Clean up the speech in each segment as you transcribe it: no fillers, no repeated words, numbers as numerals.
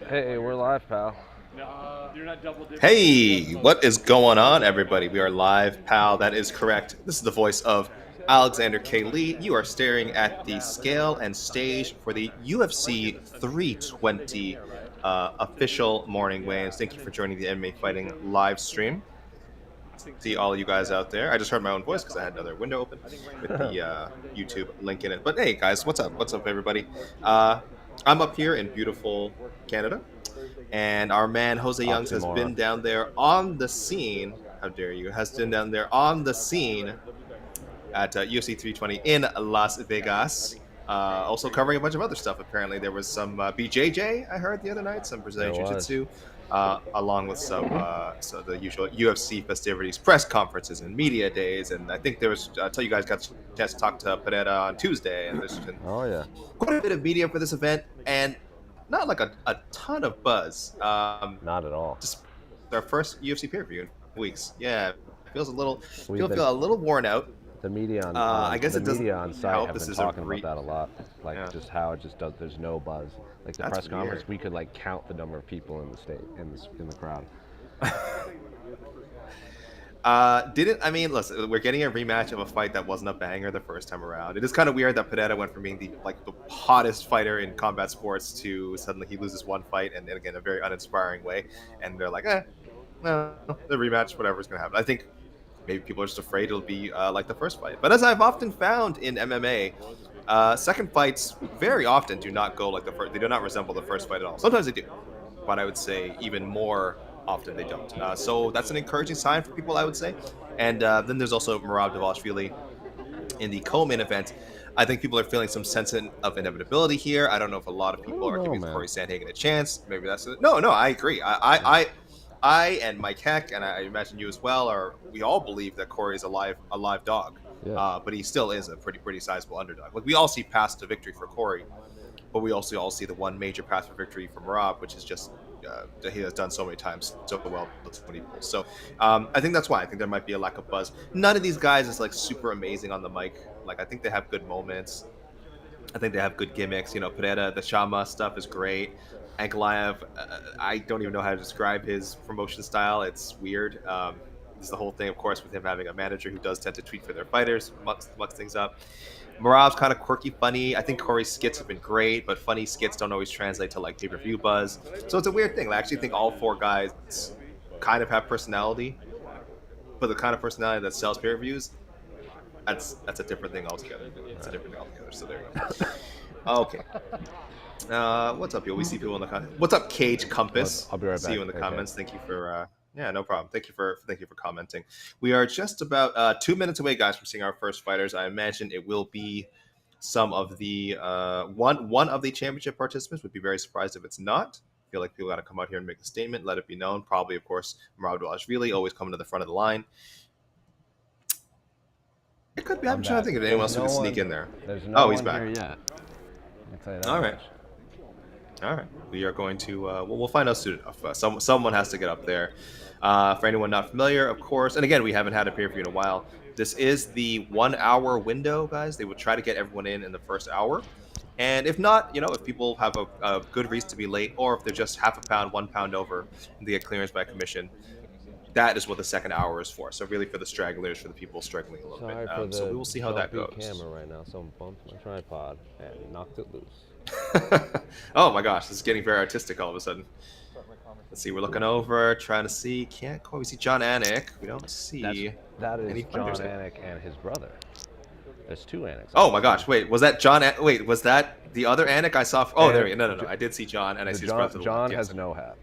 Hey, we're live, pal. Hey, what is going on, everybody? We are live, pal. That is correct. This is the voice of Alexander K. Lee. You are staring at the scale and stage for the UFC 320 official morning weigh-ins. Thank you for joining the MMA Fighting live stream. See all you guys out there. I just heard my own voice because I had another window open with the YouTube link in it. But hey, guys, what's up? What's up, everybody? I'm up here in beautiful Canada. And our man Jose Youngs has been down there on the scene. How dare you? Has been down there on the scene at UFC 320 in Las Vegas. Also covering a bunch of other stuff. Apparently, there was some BJJ I heard the other night, some Brazilian Jiu-Jitsu, along with some so the usual UFC festivities, press conferences, and media days. And I think there was until you guys got a chance to talk to Pereira on Tuesday, and there's been quite a bit of media for this event, and not like a ton of buzz. Not at all. Just our first UFC pay-per-view in weeks. Yeah, feels a little feel a little worn out. The media on I guess the it doesn't media on site help. have This been is talking about that a lot. Like Yeah. just how it just does. There's no buzz. Like the That's press conference, weird. we could like count the number of people in the state in the crowd. I mean, listen, we're getting a rematch of a fight that wasn't a banger the first time around. It is kind of weird that Pereira went from being the hottest fighter in combat sports to suddenly he loses one fight and then again a very uninspiring way, and they're like, no, the rematch, whatever's gonna happen. I think maybe people are just afraid it'll be like the first fight. But as I've often found in MMA, second fights very often do not go like the first. They do not resemble the first fight at all. Sometimes they do, but I would say even more often they don't. So that's an encouraging sign for people, I would say. And then there's also Merab Dvalishvili in the co-main event. I think people are feeling some sense of inevitability here. I don't know if a lot of people are giving Corey Sandhagen a chance. Maybe that's it. No, I agree. I and Mike Heck, and I imagine you as well, we all believe that Corey is a live dog. Yeah. But he still is a pretty sizable underdog. Like we all see paths to victory for Corey, but we also all see the one major path for victory for Merab, which is just he has done so many times so well with so many people. So I think that's why I think there might be a lack of buzz. None of these guys is like super amazing on the mic. Like I think they have good moments. I think they have good gimmicks. You know, Pereira, the Shama stuff is great. Ankalaev, I don't even know how to describe his promotion style. It's weird. There's the whole thing, of course, with him having a manager who does tend to tweet for their fighters, mucks things up. Marab's kind of quirky, funny. I think Corey's skits have been great, but funny skits don't always translate to like pay-per-view buzz. So it's a weird thing. I actually think all four guys kind of have personality, but the kind of personality that sells pay-per-views, that's a different thing altogether. It's a different thing altogether. So there you go. Okay. What's up, yo? We see people in the comments. What's up, Cage Compass? I'll be right back. See you in the comments. Thank you for yeah, no problem. Thank you for commenting. We are just about 2 minutes away, guys, from seeing our first fighters. I imagine it will be some of the one of the championship participants. Would be very surprised if it's not. I feel like people got to come out here and make a statement, let it be known. Probably, of course, Merab Dvalishvili always coming to the front of the line. It could be. I'm trying to think of anyone else who can sneak in there. No he's back. Here yet. All right. All right, we are going to. We'll find out soon enough. Someone has to get up there. For anyone not familiar, of course, and again, we haven't had a pay-per-view in a while. This is the 1 hour window, guys. They would try to get everyone in the first hour, and if not, if people have a good reason to be late, or if they're just half a pound, 1 pound over, and they get clearance by commission, that is what the second hour is for. So really, for the stragglers, for the people struggling a little bit. So we will see how that goes. Camera right now. Someone bumped my tripod and knocked it loose. Oh my gosh, this is getting very artistic all of a sudden. Let's see, we're looking over, trying to see. Can't quite see John Anik. We don't see. That is John Anik and his brother. There's two Aniks. Oh my gosh, wait, was that John? Wait, was that the other Anik I saw? Oh, there we go. No. I did see John, and I see his brother. John has no hat.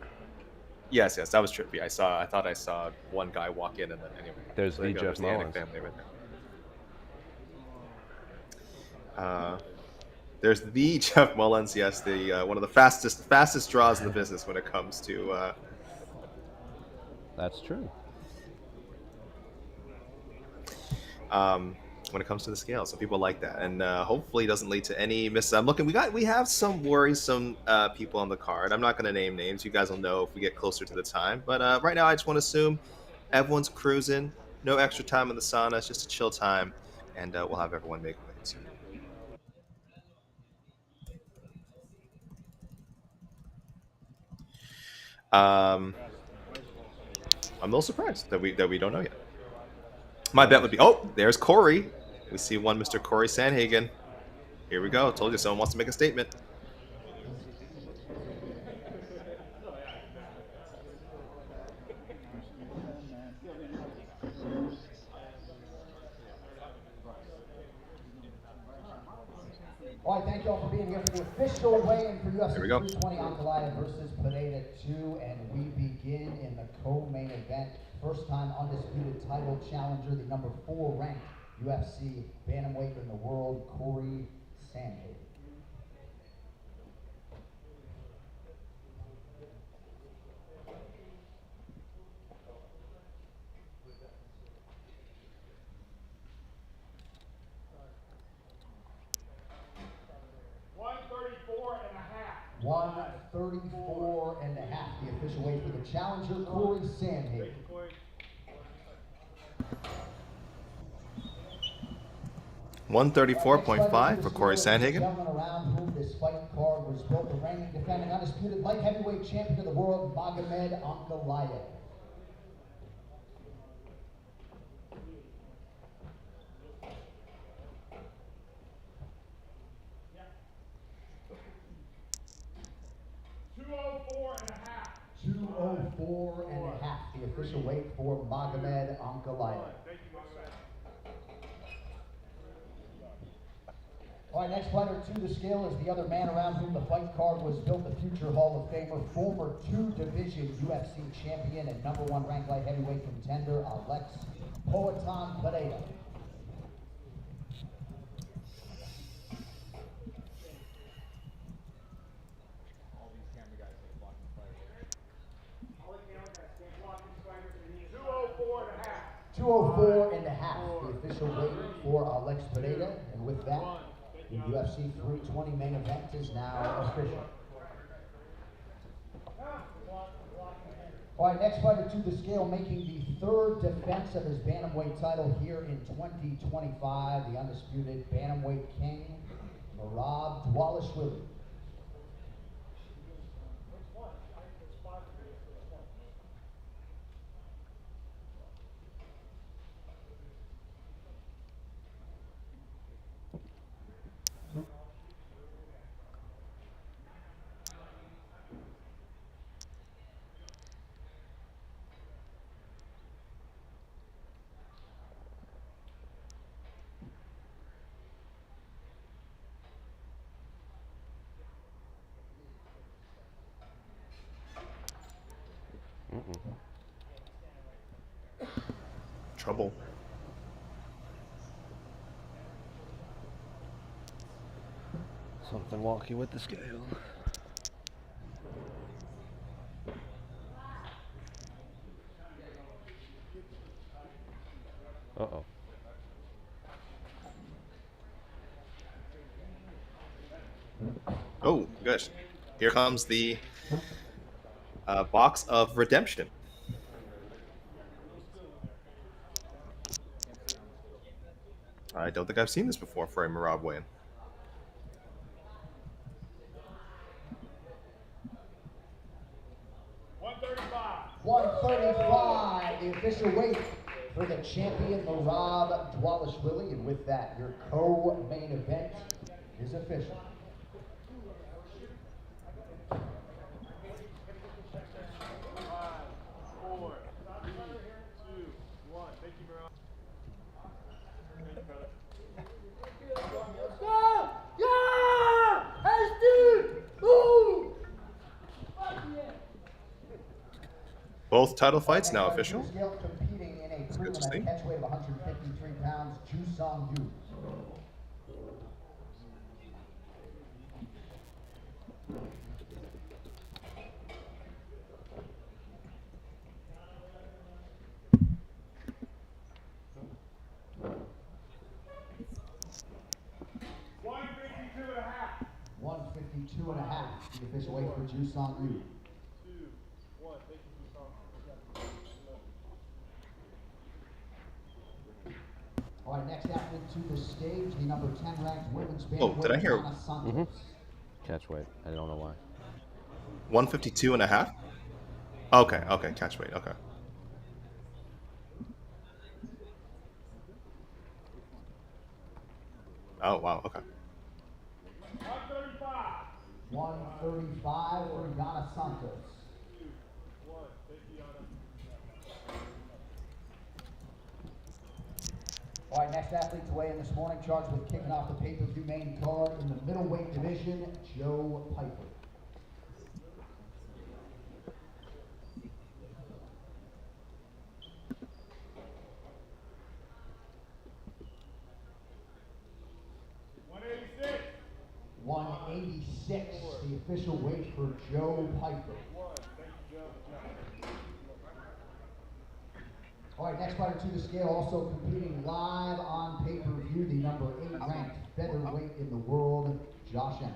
Yes, that was trippy. I thought I saw one guy walk in, and then anyway. There's the Jeff Mullins family right there. There's the Jeff Mullins, yes, the one of the fastest draws in the business when it comes to. That's true. When it comes to the scale, so people like that, and hopefully it doesn't lead to any miss. We have some worrisome people on the card. I'm not going to name names. You guys will know if we get closer to the time. But right now, I just want to assume everyone's cruising. No extra time in the sauna. It's just a chill time, and we'll have everyone make wins. I'm a little surprised that we don't know yet. My bet would be, oh, there's Corey. We see one Mr. Corey Sanhagen. Here we go. Told you someone wants to make a statement. All right, thank you all for being here for the official weigh-in for UFC Here we go. 320 Ankalaev versus Pereira 2, and we begin in the co-main event. First-time undisputed title challenger, the number 4 ranked UFC bantamweight in the world, Corey Sanhagen. $134 and a half, the official weight for the challenger, Corey Sanhagen. $134.5 for Corey Sanhagen. Around whom this fight card was built, the reigning defending undisputed light heavyweight champion of the world, Magomed Ankalaev. $204 and a half, the official weight for Magomed Ankalaev. All right, next fighter to the scale is the other man around whom the fight card was built, the future Hall of Famer, former 2-division UFC champion and number 1 ranked light heavyweight contender, Pereira. $204 and a half, the official weight for Pereira, and with that, the UFC 320 main event is now official. All right, next fighter to the scale, making the 3rd defense of his bantamweight title here in 2025, the undisputed bantamweight king, Merab Dvalishvili. Trouble. Something wonky with the scale. Uh-oh. Oh, gosh. Here comes the box of redemption. I don't think I've seen this before for a Merab weigh-in. $135, the official weight for the champion, Merab Dvalishvili, and with that, your co-main event is official. Both title fights now official. Competing in a Interesting. catch weight of 153 pounds, Ju-Sung Yu. $152 and a half, the official weight for Ju-Sung Yu. All right, next athlete to the stage, the number 10 ranked women's bantamweight. Oh, did I hear? Catch weight. I don't know why. 152 and a half. Okay, okay, catch weight. Okay. Oh wow. Okay. 135 for Yana Santos. All right, next athlete to weigh in this morning, charged with kicking off the pay-per-view main card in the middleweight division, Joe Piper. .186, the official weight for Joe Piper. All right, next fighter to the scale, also competing live on pay-per-view, the number 8 ranked featherweight in the world, Josh Emmett.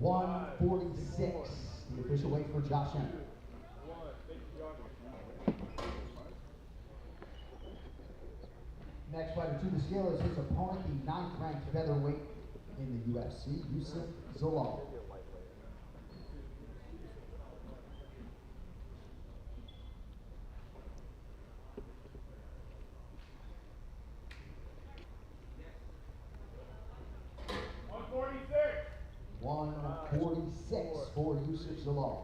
.146, the official weight for Josh Emmett. Next fighter to the scale is his opponent, the 9th ranked featherweight in the UFC, Yusuf Zalal. .146 for Yusuf Zalal.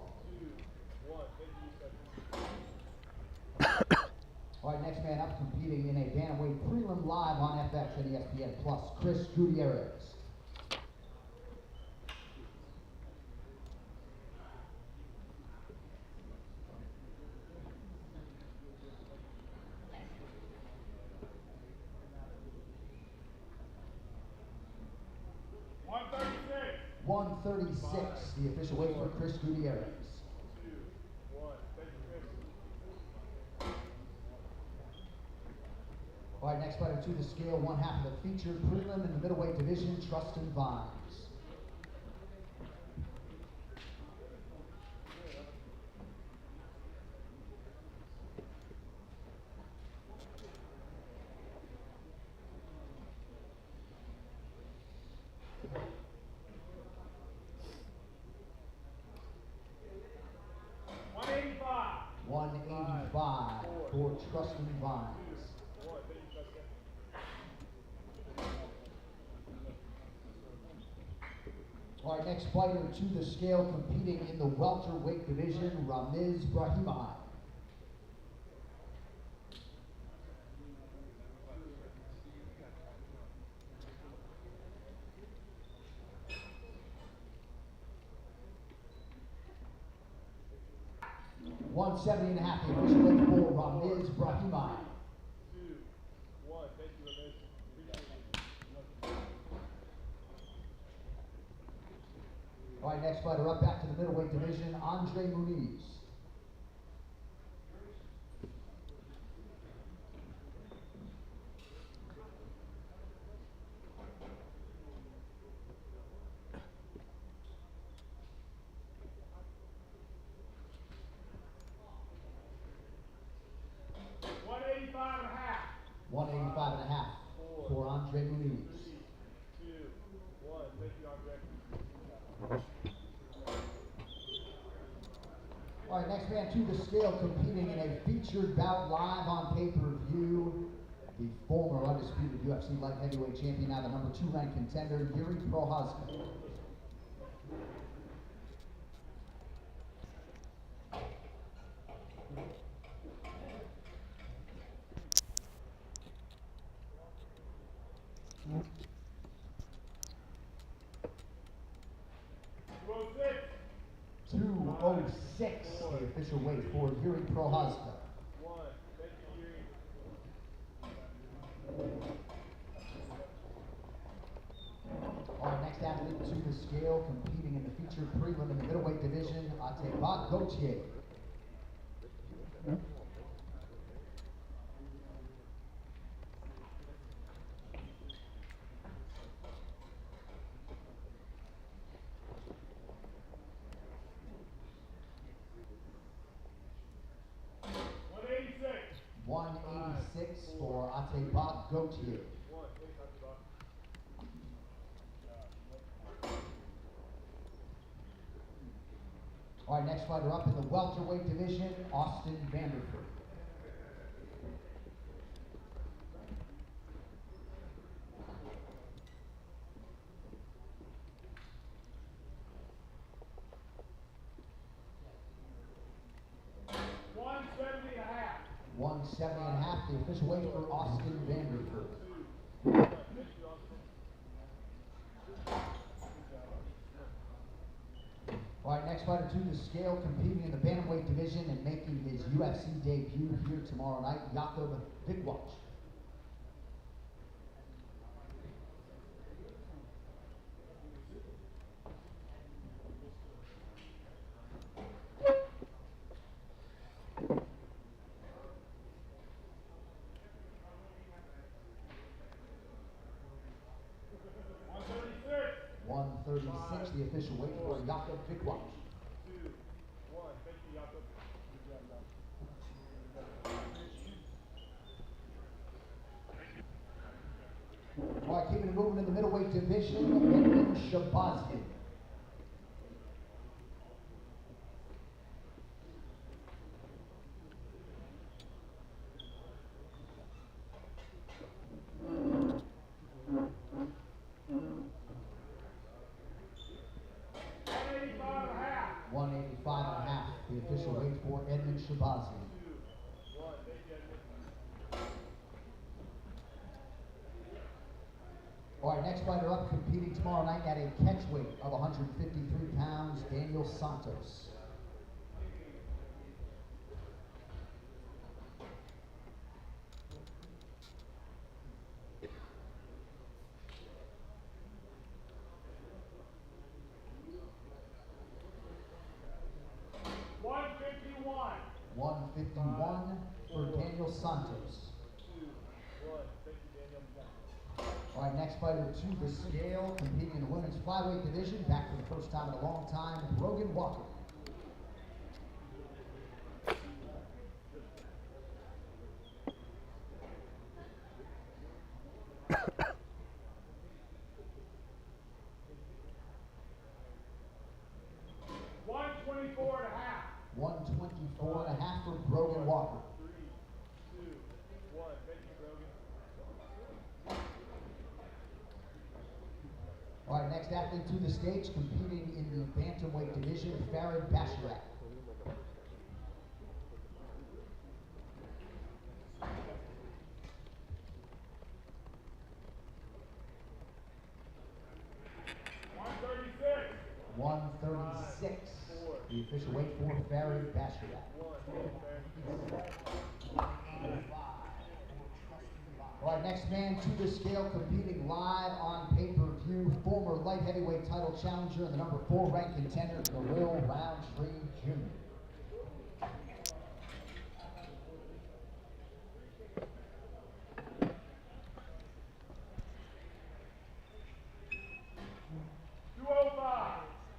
All right, next man up competing in a bantamweight prelim live on FX and ESPN Plus, Chris Gutierrez. .136, the official weight for Chris Gutierrez. All right, next fighter to the scale, one half of the featured prelim in the middleweight division, Trustin Vines. .185 for Trustin Vines. All right, next fighter to the scale, competing in the welterweight division, Ramiz Brahimaj. .170.5, the official weight for Ramiz Brahimaj. All right, next fighter up back to the middleweight division, Andre Muniz. .185.5 for Andre Muniz. All right, next man to the scale, competing in a featured bout live on pay-per-view, the former undisputed UFC light heavyweight champion, now the number 2 ranked contender, Yuri Prochazka. .206, the official weight for Yuri Prochazka. Our next athlete to the scale, competing in the featured prelim in the middleweight division, Atebat Gauthier. Devontae Bob Gauthier. All right, next fighter up in the welterweight division, Austin Vanderford. $170.5, the official weight for Austin Vanderford. All right, next fighter to the scale, competing in the bantamweight division and making his UFC debut here tomorrow night, Jakob Vigwach. $136, the official weight for Jakob Vigwach. All right, keeping it moving in the middleweight division, Edmund Shabazzy. $185.5, the official weight for Edmund Shabazzy. All right, next fighter up, competing tomorrow night at a catch weight of 153 pounds, Daniel Santos. $151 for Daniel Santos. All right, next fighter to the scale, competing in the women's flyweight division, back for the first time in a long time, Brogan Walker. $124.5 for Brogan Walker. All right, next athlete to the stage, competing in the bantamweight division, Farid Basharat. $136, the official weight for Farid Basharat. All right, next man to the scale, competing live on pay-per-view, former light heavyweight title challenger and the number 4 ranked contender, Khalil Roundtree Jr.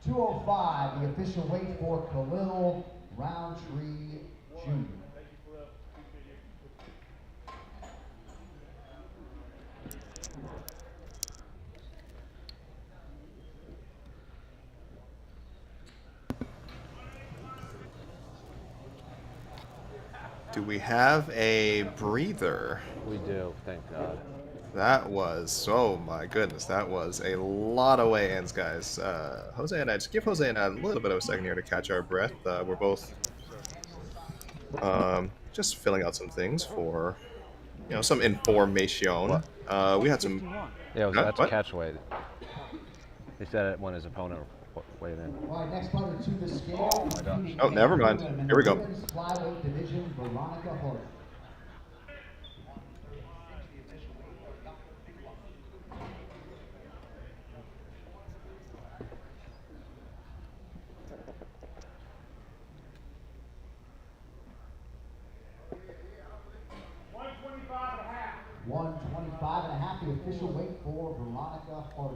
$205, the official weight for Khalil Roundtree Jr. Do we have a breather? We do, thank God. That was, oh my goodness, that was a lot of weigh-ins, guys. Jose and I, just give Jose and I a little bit of a second here to catch our breath. We're both just filling out some things for, you know, some information. We had some... Yeah, that's what? catch weight. He said it when his opponent weighed in. All right, next fighter to the scale. Oh my gosh. Oh, never mind. Here we go. Flyweight division, Veronica Hart. $125.5, the official weight for Veronica Hart.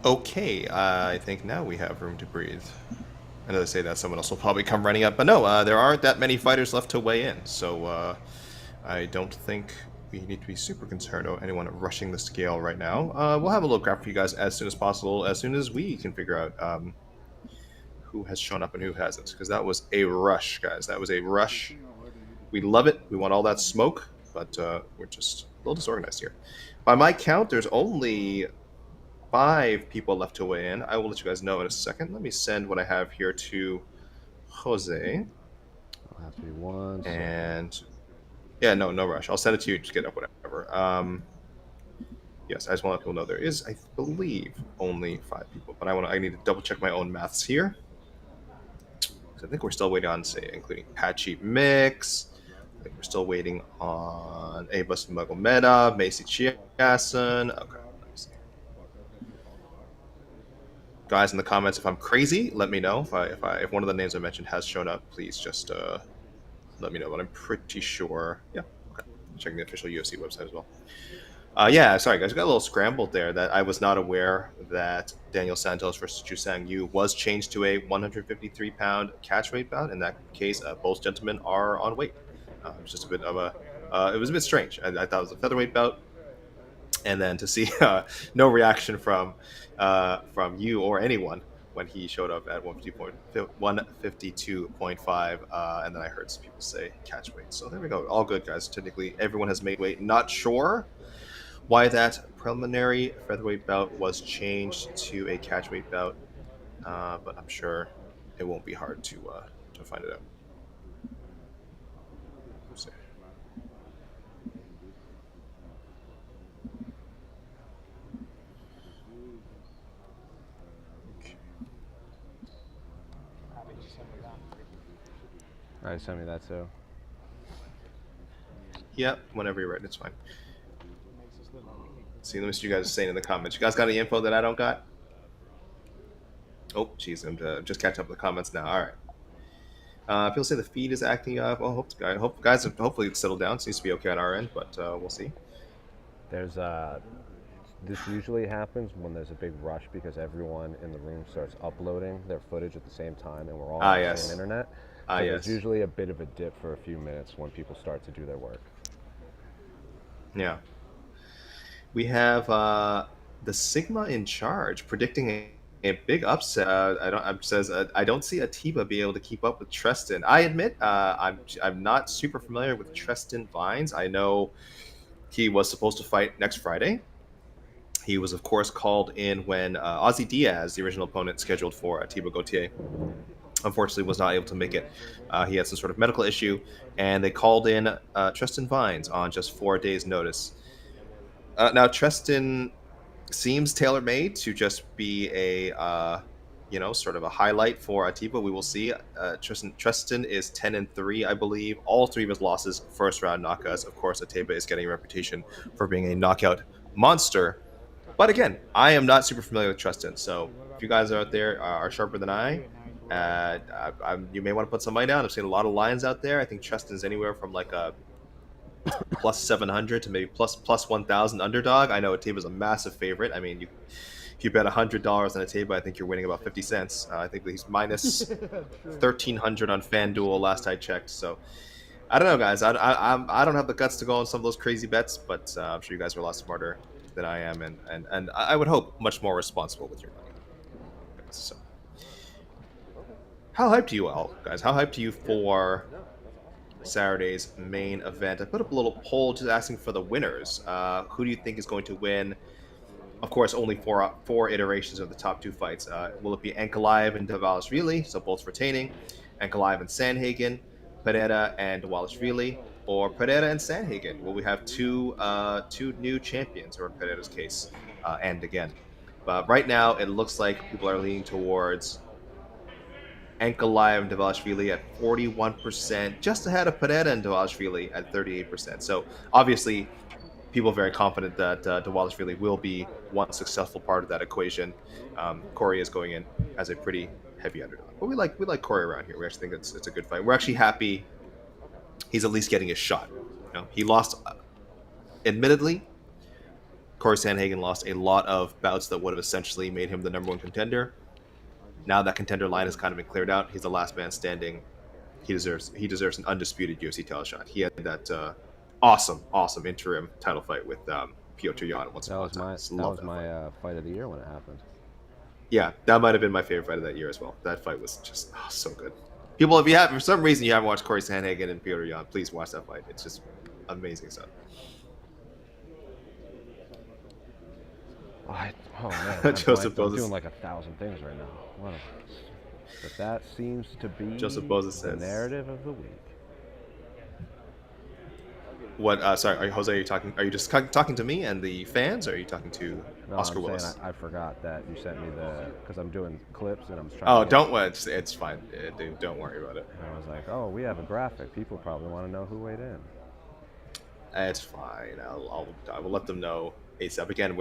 Okay, I think now we have room to breathe. I know they say that someone else will probably come running up, but no, there aren't that many fighters left to weigh in, so I don't think we need to be super concerned about anyone rushing the scale right now. We'll have a little graph for you guys as soon as possible, as soon as we can figure out who has shown up and who hasn't, because that was a rush, guys. That was a rush. We love it. We want all that smoke, but we're just a little disorganized here. By my count, there's only 5 people left to weigh in. I will let you guys know in a second. Let me send what I have here to Jose. I'll have to be one. And yeah, no rush. I'll send it to you. Just get up, whatever. Yes, I just want to let people know there is, I believe, only 5 people, but I need to double check my own maths here. I think we're still waiting on, say, including Patchy Mix. I think we're still waiting on Abus Magomedov, Macy Chiasen. Okay, let me see. Guys, in the comments, if I'm crazy, let me know. If one of the names I mentioned has shown up, please just let me know. But I'm pretty sure. Yeah, okay. Checking the official UFC website as well. Yeah, sorry guys, I got a little scrambled there. That I was not aware that Daniel Santos versus Chusang Yu was changed to a 153-pound catch weight bout. In that case, both gentlemen are on weight. It was just a bit of it was a bit strange. I thought it was a featherweight bout, and then to see no reaction from you or anyone when he showed up at 152.5, and then I heard some people say catch weight. So there we go, all good guys. Technically, everyone has made weight. Not sure why that preliminary featherweight bout was changed to a catchweight bout, but I'm sure it won't be hard to find it out. Let's see. All right, send me that too. Yeah, whenever you're ready, it's fine. See, let me see what you guys are saying in the comments. You guys got any info that I don't got? Oh, jeez, I'm just catching up with the comments now. All right. People say the feed is acting up. Oh, hopefully it's settled down. It seems to be okay on our end, but we'll see. There's this usually happens when there's a big rush because everyone in the room starts uploading their footage at the same time, and we're all on the same internet. So there's usually a bit of a dip for a few minutes when people start to do their work. Yeah. We have the Sigma in charge predicting a big upset. I don't see Atiba be able to keep up with Treston. I admit I'm not super familiar with Treston Vines. I know he was supposed to fight next Friday. He was, of course, called in when Ozzy Diaz, the original opponent scheduled for Atiba Gauthier, unfortunately was not able to make it. He had some sort of medical issue, and they called in Treston Vines on just 4 days' notice. Now, Treston seems tailor-made to just be a, sort of a highlight for Atiba. We will see. Treston is 10-3, I believe. All 3 of his losses, first-round knockouts. Of course, Atiba is getting a reputation for being a knockout monster. But again, I am not super familiar with Treston, so if you guys out there are sharper than I, you may want to put some money down. I've seen a lot of lines out there. I think Treston's anywhere from like a plus 700 to maybe plus 1,000 underdog. I know Atiba's a massive favorite. I mean, if you bet $100 on Atiba, I think you're winning about 50 cents. I think that he's minus 1,300 on FanDuel last I checked. So I don't know, guys. I don't have the guts to go on some of those crazy bets, but I'm sure you guys are a lot smarter than I am, and I would hope much more responsible with your money. So, how hyped are you all, guys? How hyped are you for Saturday's main event? I put up a little poll just asking for the winners. Who do you think is going to win? Of course, only four iterations of the top 2 fights. Will it be Ankalaev and Dvalishvili, so both retaining, Ankalaev and Sandhagen, Pereira and Dvalishvili, or Pereira and Sandhagen? Will we have two new champions, or in Pereira's case, and again? But right now, it looks like people are leaning towards Ankalaev and Dvalishvili at 41%, just ahead of Pereira and Dvalishvili at 38%. So obviously, people are very confident that Dvalishvili will be one successful part of that equation. Corey is going in as a pretty heavy underdog, but we like Corey around here. We actually think it's a good fight. We're actually happy he's at least getting his shot. He lost, admittedly. Corey Sandhagen lost a lot of bouts that would have essentially made him the #1 contender. Now that contender line has kind of been cleared out. He's the last man standing. He deserves an undisputed UFC title shot. He had that awesome interim title fight with Piotr Jan once upon a time. That was my fight of the year when it happened. Yeah, that might have been my favorite fight of that year as well. That fight was just so good. People, if you have, for some reason you haven't watched Corey Sandhagen and Peter Yan, please watch that fight. It's just amazing stuff. Oh man, Joseph I'm doing like 1,000 things right now. Wow. But that seems to be Joseph Boza the says, narrative of the week. What? Sorry, Jose, are you talking? Are you just talking to me and the fans, or are you talking to Oscar Willis? I forgot that you sent me because I'm doing clips and I'm trying. Oh, don't worry. It's fine, dude. Don't worry about it. And I was like, oh, we have a graphic. People probably want to know who weighed in. It's fine. I will let them know ASAP. Again,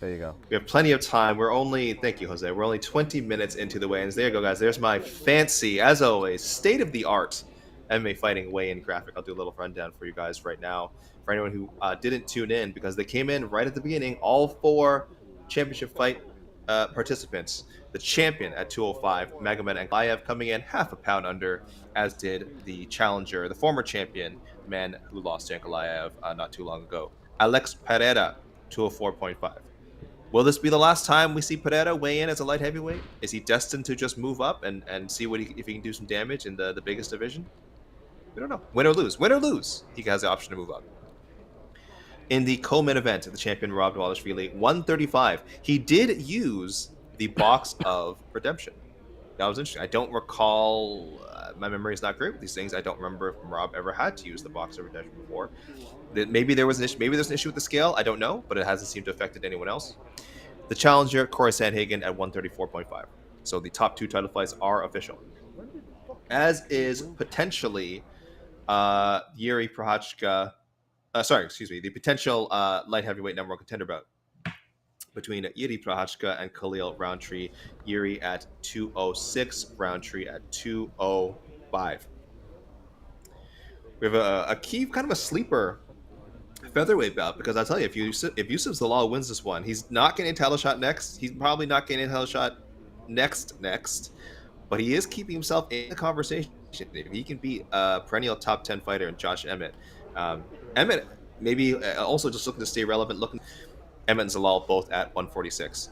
there you go. We have plenty of time. Thank you, Jose. We're only 20 minutes into the weigh-ins. There you go, guys. There's my fancy, as always, state-of-the-art MMA Fighting weigh-in graphic. I'll do a little rundown for you guys right now. For anyone who didn't tune in, because they came in right at the beginning, all 4 championship fight participants. The champion at 205, Magomed Ankalaev, coming in half a pound under, as did the challenger, the former champion, the man who lost to Ankalaev not too long ago, Alex Pereira, 204.5. Will this be the last time we see Pereira weigh in as a light heavyweight? Is he destined to just move up and see if he can do some damage in the biggest division? We don't know. Win or lose, he has the option to move up. In the co-main event, the champion Rob Dvalishvili, 135. He did use the box of redemption. That was interesting. I don't recall. My memory is not great with these things. I don't remember if Rob ever had to use the box of redemption before. Maybe there was an issue. Maybe there's an issue with the scale. I don't know, but it hasn't seemed to have affected anyone else. The challenger, Corey Sandhagen, at 134.5. So the top 2 title fights are official, as is potentially Yuri Prochazka. The potential light heavyweight #1 contender bout between Yuri Prochazka and Khalil Roundtree. Yuri at 206, Roundtree at 205. We have a key, kind of a sleeper featherweight bout, because I'll tell you, if Yusuf Zalal wins this one, he's not getting a title shot next. He's probably not getting a title shot next, but he is keeping himself in the conversation. If he can beat a perennial top 10 fighter in Josh Emmett, Emmett maybe also just looking to stay relevant. Emmett and Zalal both at 146.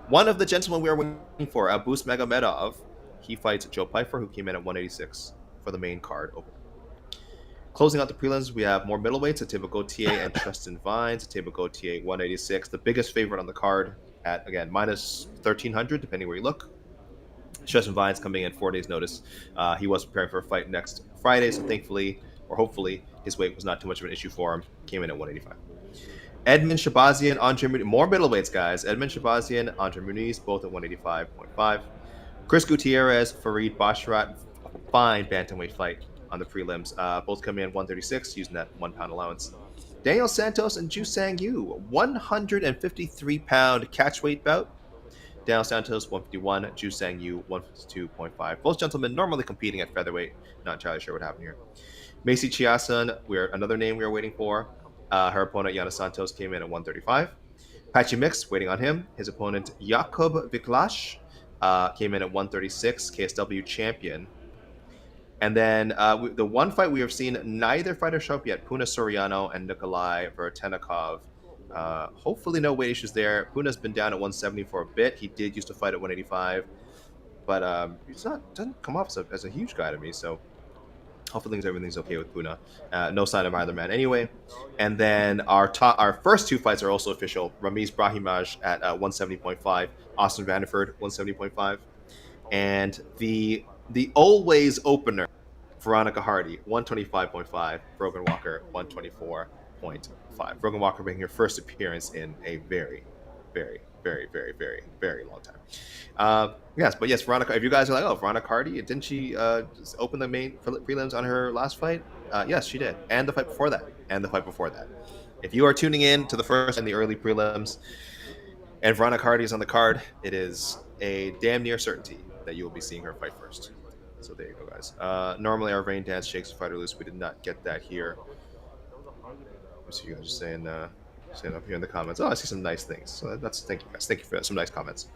One of the gentlemen we are waiting for, Abus Magomedov, he fights Joe Pyfer, who came in at 186 for the main card open. Closing out the prelims, we have more middleweights, Ateba Gautier and Tristan Vines. Ateba Gautier, 186. The biggest favorite on the card at, again, minus 1,300, depending where you look. Tristan Vines coming in 4 days' notice. He was preparing for a fight next Friday, so thankfully, or hopefully, his weight was not too much of an issue for him. Came in at 185. Edmund Shabazian, Andre Muniz, more middleweights, guys. Edmund Shabazian, Andre Muniz, both at 185.5. Chris Gutierrez, Farid Basharat, fine bantamweight fight on the prelims. Both come in 136, using that 1 pound allowance. Daniel Santos and Ju Sang Yu, 153-pound catchweight bout. Daniel Santos, 151, Ju Sang Yu, 152.5. Both gentlemen normally competing at featherweight. Not entirely sure what happened here. Macy Chiasson, another name we are waiting for. Her opponent, Yana Santos, came in at 135. Patchy Mix, waiting on him. His opponent, Jakub Viklash, came in at 136, KSW champion. And then the one fight we have seen neither fighter show up yet, Puna Soriano and Nikolai Vertenikov. Hopefully no weight issues there. Puna's been down at 170 for a bit. He did used to fight at 185. But doesn't come off as a huge guy to me, so hopefully everything's okay with Puna. No sign of either man anyway. And then our first 2 fights are also official. Ramiz Brahimaj at 170.5. Austin Vanderford, 170.5. And the always opener, Veronica Hardy, 125.5. Brogan Walker, 124.5. Brogan Walker making her first appearance in a very, very, very, very, very, very long time. Yes, Veronica, if you guys are like, oh, Veronica Hardy, didn't she just open the main prelims on her last fight? Yes, she did. And the fight before that. If you are tuning in to the first and the early prelims, and Veronica Hardy is on the card, it is a damn near certainty that you will be seeing her fight first. So there you go, guys. Normally our rain dance shakes the fighter loose. We did not get that here. So you guys are saying saying up here in the comments. Oh, I see some nice things. So that's thank you guys. Thank you for that. Some nice comments.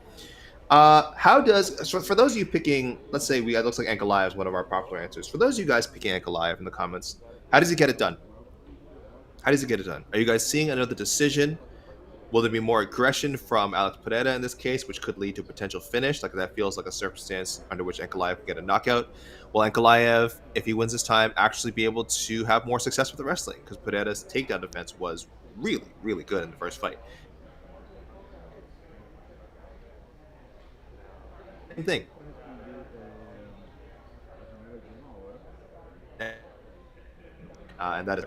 For those of you picking, let's say it looks like Ankalaev is one of our popular answers. For those of you guys picking Ankalaev in the comments, how does he get it done? How does he get it done? Are you guys seeing another decision? Will there be more aggression from Alex Pereira in this case, which could lead to a potential finish? Like that feels like a circumstance under which Ankalaev could get a knockout. Will Ankalaev, if he wins this time, actually be able to have more success with the wrestling? Because Pereira's takedown defense was really, really good in the first fight. Same thing. And that is,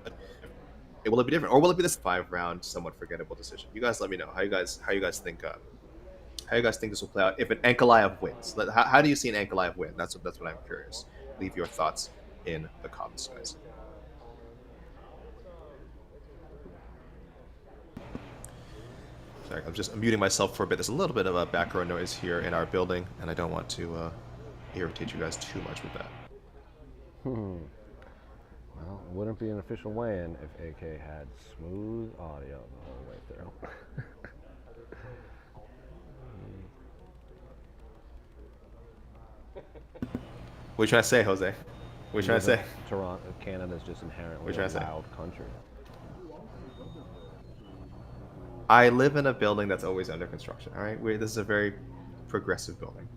will it be different, or will it be this 5-round, somewhat forgettable decision? You guys, let me know how you guys think this will play out if an Ankalaev wins. How do you see an Ankalaev win? That's what I'm curious. Leave your thoughts in the comments, guys. Sorry, I'm muting myself for a bit. There's a little bit of a background noise here in our building, and I don't want to irritate you guys too much with that. Well, it wouldn't be an official weigh-in if AK had smooth audio the whole way through. What are you trying to say, Jose? What are you trying to say? Toronto, Canada's just inherently a loud country. I live in a building that's always under construction. All right, this is a very progressive building.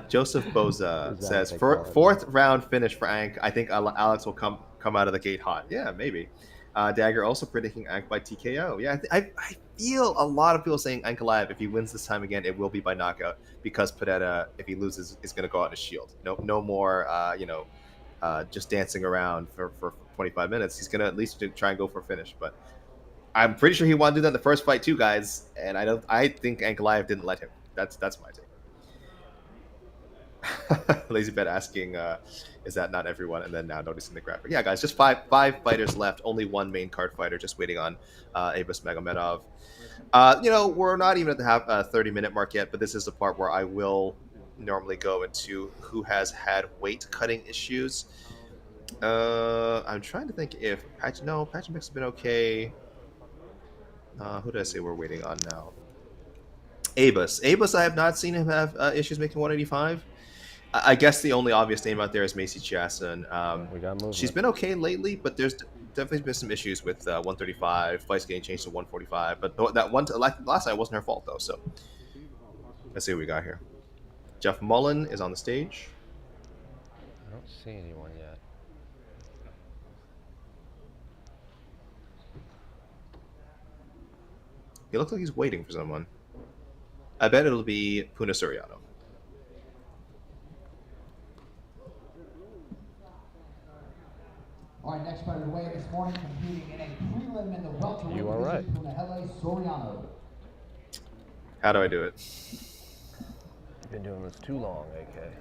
Joseph Boza says fourth round finish for Ank. I think Alex will come out of the gate hot. Yeah, maybe. Dagger also predicting Ank by TKO. Yeah, I feel a lot of people saying Ankalaev, if he wins this time again, it will be by knockout, because Pereira, if he loses, is going to go out in a shield. No more, just dancing around for 25 minutes. He's going to at least try and go for a finish. But I'm pretty sure he wanted to do that in the first fight too, guys. And I think Ankalaev didn't let him. That's my take. Lazy Bet asking, is that not everyone? And then now noticing the graphic. Yeah, guys, just five fighters left. Only one main card fighter, just waiting on Abus Magomedov. We're not even at the 30-minute mark yet, but this is the part where I will normally go into who has had weight cutting issues. I'm trying to think if Patrick Mix has been okay. Who did I say we're waiting on now? Abus, I have not seen him have issues making 185. I guess the only obvious name out there is Macy Chiasson. She's been okay lately, but there's definitely been some issues with 135. Fights getting changed to 145. But that last night wasn't her fault, though. So let's see what we got here. Jeff Mullen is on the stage. I don't see anyone yet. He looks like he's waiting for someone. I bet it'll be Puna Soriano. All right, next fighter to weigh in this morning, competing in a prelim in the welterweight division, right. Ankalaev Soriano. How do I do it? You've been doing this too long, AK.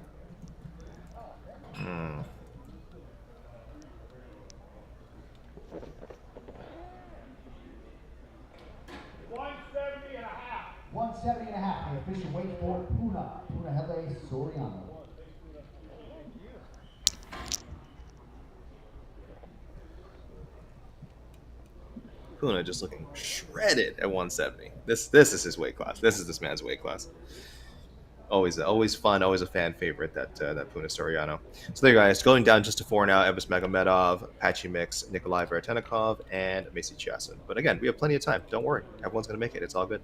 170 and a half, the official weight for Ankalaev Soriano. Puna just looking shredded at 170. This is his weight class. This is this man's weight class. Always fun, always a fan favorite, that Puna Soriano. So there you guys, going down just to 4 now: Ebus Magomedov, Patchy Mix, Nikolai Veretennikov, and Macy Chiasson. But again, we have plenty of time. Don't worry, everyone's gonna make it. It's all good.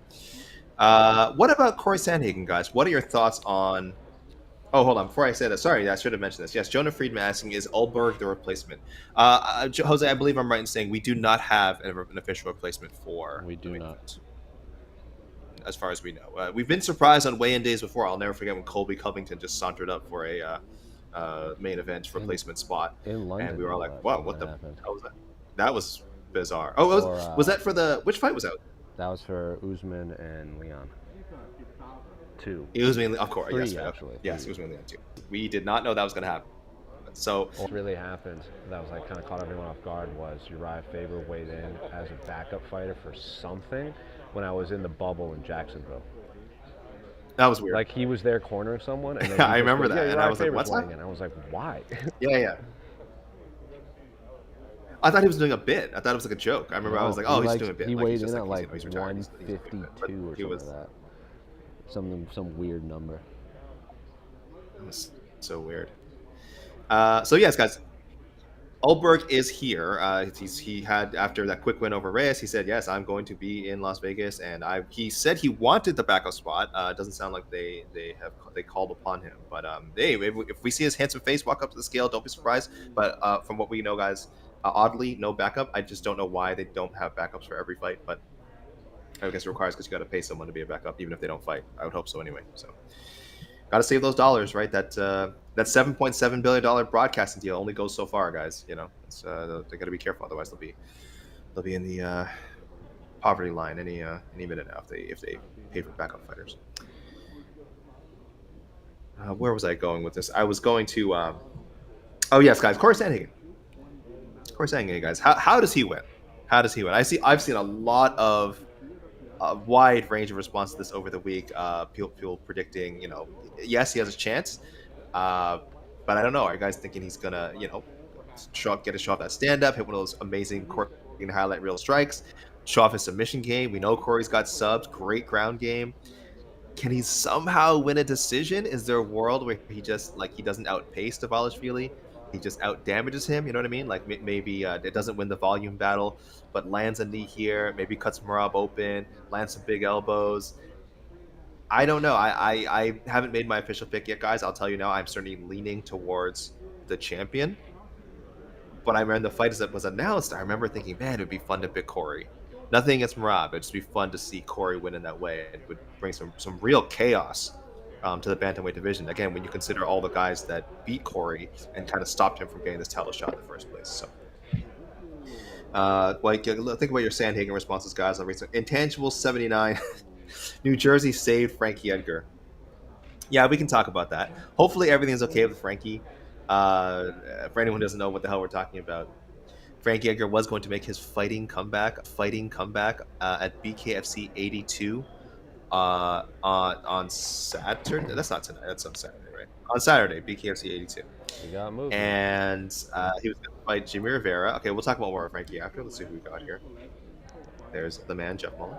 What about Corey Sandhagen, guys? What are your thoughts on? Oh, hold on. Before I say that, sorry, I should have mentioned this. Yes, Jonah Friedman asking, is Ulberg the replacement? Jose, I believe I'm right in saying we do not have an official replacement for. We do not. As far as we know, we've been surprised on weigh-in days before. I'll never forget when Colby Covington just sauntered up for a main event replacement spot in London, and we were all like, "Wow, what the hell was that?" That was bizarre. Oh, was that for the which fight was that? That was for Usman and Leon. 2. Usman, of course. 3, yes, actually. Yes, Usman and Leon 2. We did not know that was going to happen. So what really happened, that was like kind of caught everyone off guard, was Uriah Faber weighed in as a backup fighter for something when I was in the bubble in Jacksonville. That was weird. Like, he was there cornering someone, and then I remember that, and I was like, "What's that?" And I was like, "Why?" Yeah. I thought he was doing a bit. I thought it was like a joke. I remember I was like, oh, he's doing a bit. He like, weighed he's just in at like he's retired. 152 or something like that. Some weird number. That was so weird. So yes, guys. Ulberg is here. He had, after that quick win over Reyes, he said, yes, I'm going to be in Las Vegas, and he said he wanted the backup spot. It doesn't sound like they called upon him, but hey, if we see his handsome face walk up to the scale, don't be surprised. But from what we know, guys, oddly, no backup. I just don't know why they don't have backups for every fight, but I guess it requires, because you got to pay someone to be a backup, even if they don't fight. I would hope so anyway. So got to save those dollars, right? That $7.7 billion broadcasting deal only goes so far, guys. You know, they got to be careful, otherwise they'll be in the poverty line any minute now if they pay for backup fighters. Where was I going with this? I was going to. Oh yes, guys, Corey Sandhagen. Guys, how does he win? How does he win? I've seen a lot of. A wide range of response to this over the week. People predicting, yes, he has a chance, but I don't know. Are you guys thinking he's gonna, get a show off that stand up, hit one of those amazing highlight reel strikes, show off his submission game? We know Corey's got subs, great ground game. Can he somehow win a decision? Is there a world where he just he doesn't outpace Dvalishvili? He just out damages him. You know what I mean? Like maybe it doesn't win the volume battle, but lands a knee here. Maybe cuts Merab open, lands some big elbows. I don't know. I haven't made my official pick yet, guys. I'll tell you now. I'm certainly leaning towards the champion. But I remember the fight as it was announced, I remember thinking, man, it would be fun to pick Corey. Nothing against Merab. It'd just be fun to see Corey win in that way. It would bring some real chaos to the bantamweight division. Again, when you consider all the guys that beat Corey and kind of stopped him from getting this title shot in the first place. So, think about your Sandhagen responses, guys. On recent Intangible 79, New Jersey saved Frankie Edgar. Yeah, we can talk about that. Hopefully, everything's okay with Frankie. For anyone who doesn't know what the hell we're talking about, Frankie Edgar was going to make his fighting comeback at BKFC 82 on Saturday. That's not tonight. That's on Saturday, right? On Saturday, BKFC 82. He got moved. And he was going to fight Jimmy Rivera. Okay, we'll talk about more of Frankie after. Let's see who we got here. There's the man, Jeff Mullen.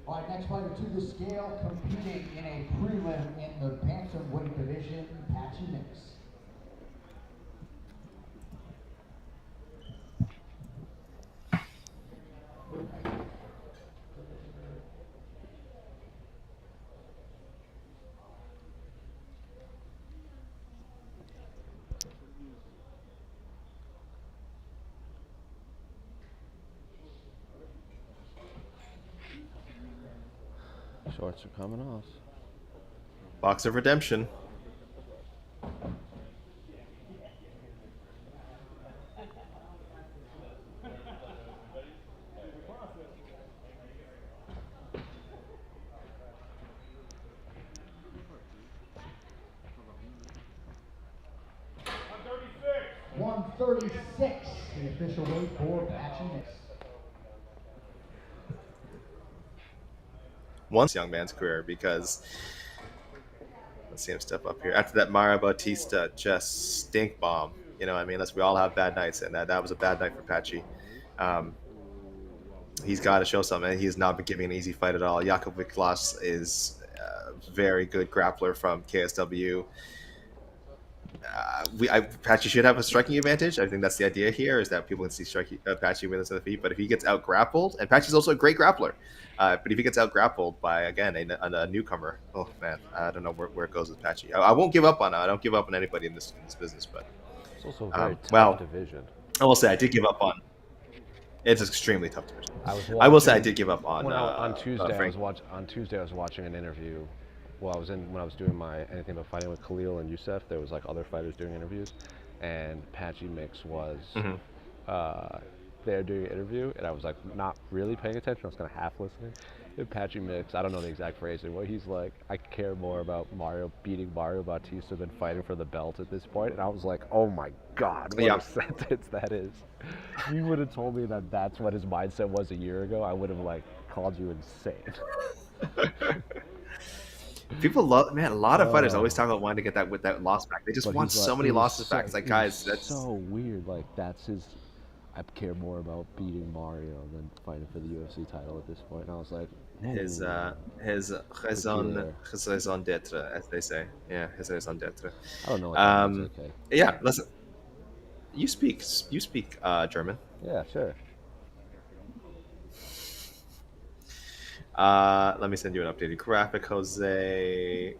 All right, next fighter to the scale, competing in a prelim in the bantamweight division, Patchy Mix. Shorts are coming off. Box of Redemption. $136, the official weight for Patchy Mix. Once young man's career, because let's see him step up here after that Mario Bautista just stink bomb. You know what I mean? We all have bad nights, and that was a bad night for Patchy. He's got to show something. He has not been giving an easy fight at all. Jakub Viklas is a very good grappler from KSW. Patchy should have a striking advantage. I think that's the idea here, is that people can see Patchy with us on the feet. But if he gets out grappled, and Patchy's also a great grappler, but if he gets out grappled by, again, a newcomer, oh man, I don't know where it goes with Patchy. I won't give up on I don't give up on anybody in this business, but it's also a very tough division. I will say I did give up on. It's an extremely tough division. I will say I did give up on. On Tuesday, I was watching an interview. Well, when I was doing my Anything But Fighting with Khalil and Youssef, there was other fighters doing interviews, and Patchy Mix was. there doing an interview, and I was like not really paying attention. I was kind of half listening. And Patrick Mix, I don't know the exact phrasing, but he's like, I care more about Mario beating Mario Bautista than fighting for the belt at this point. And I was like, oh my God, what a sentence that is. If you would have told me that that's what his mindset was a year ago, I would have like called you insane. People love, man. A lot of fighters always talk about wanting to get that with that loss back. They just want so many losses back. It's like, guys, that's so weird. Like that's his. I care more about beating Mario than fighting for the UFC title at this point. And I was like, his raison d'être, as they say. Yeah, his raison d'être. I don't know what that means. Okay. Yeah, listen. You speak German. Yeah, sure. Let me send you an updated graphic, Jose.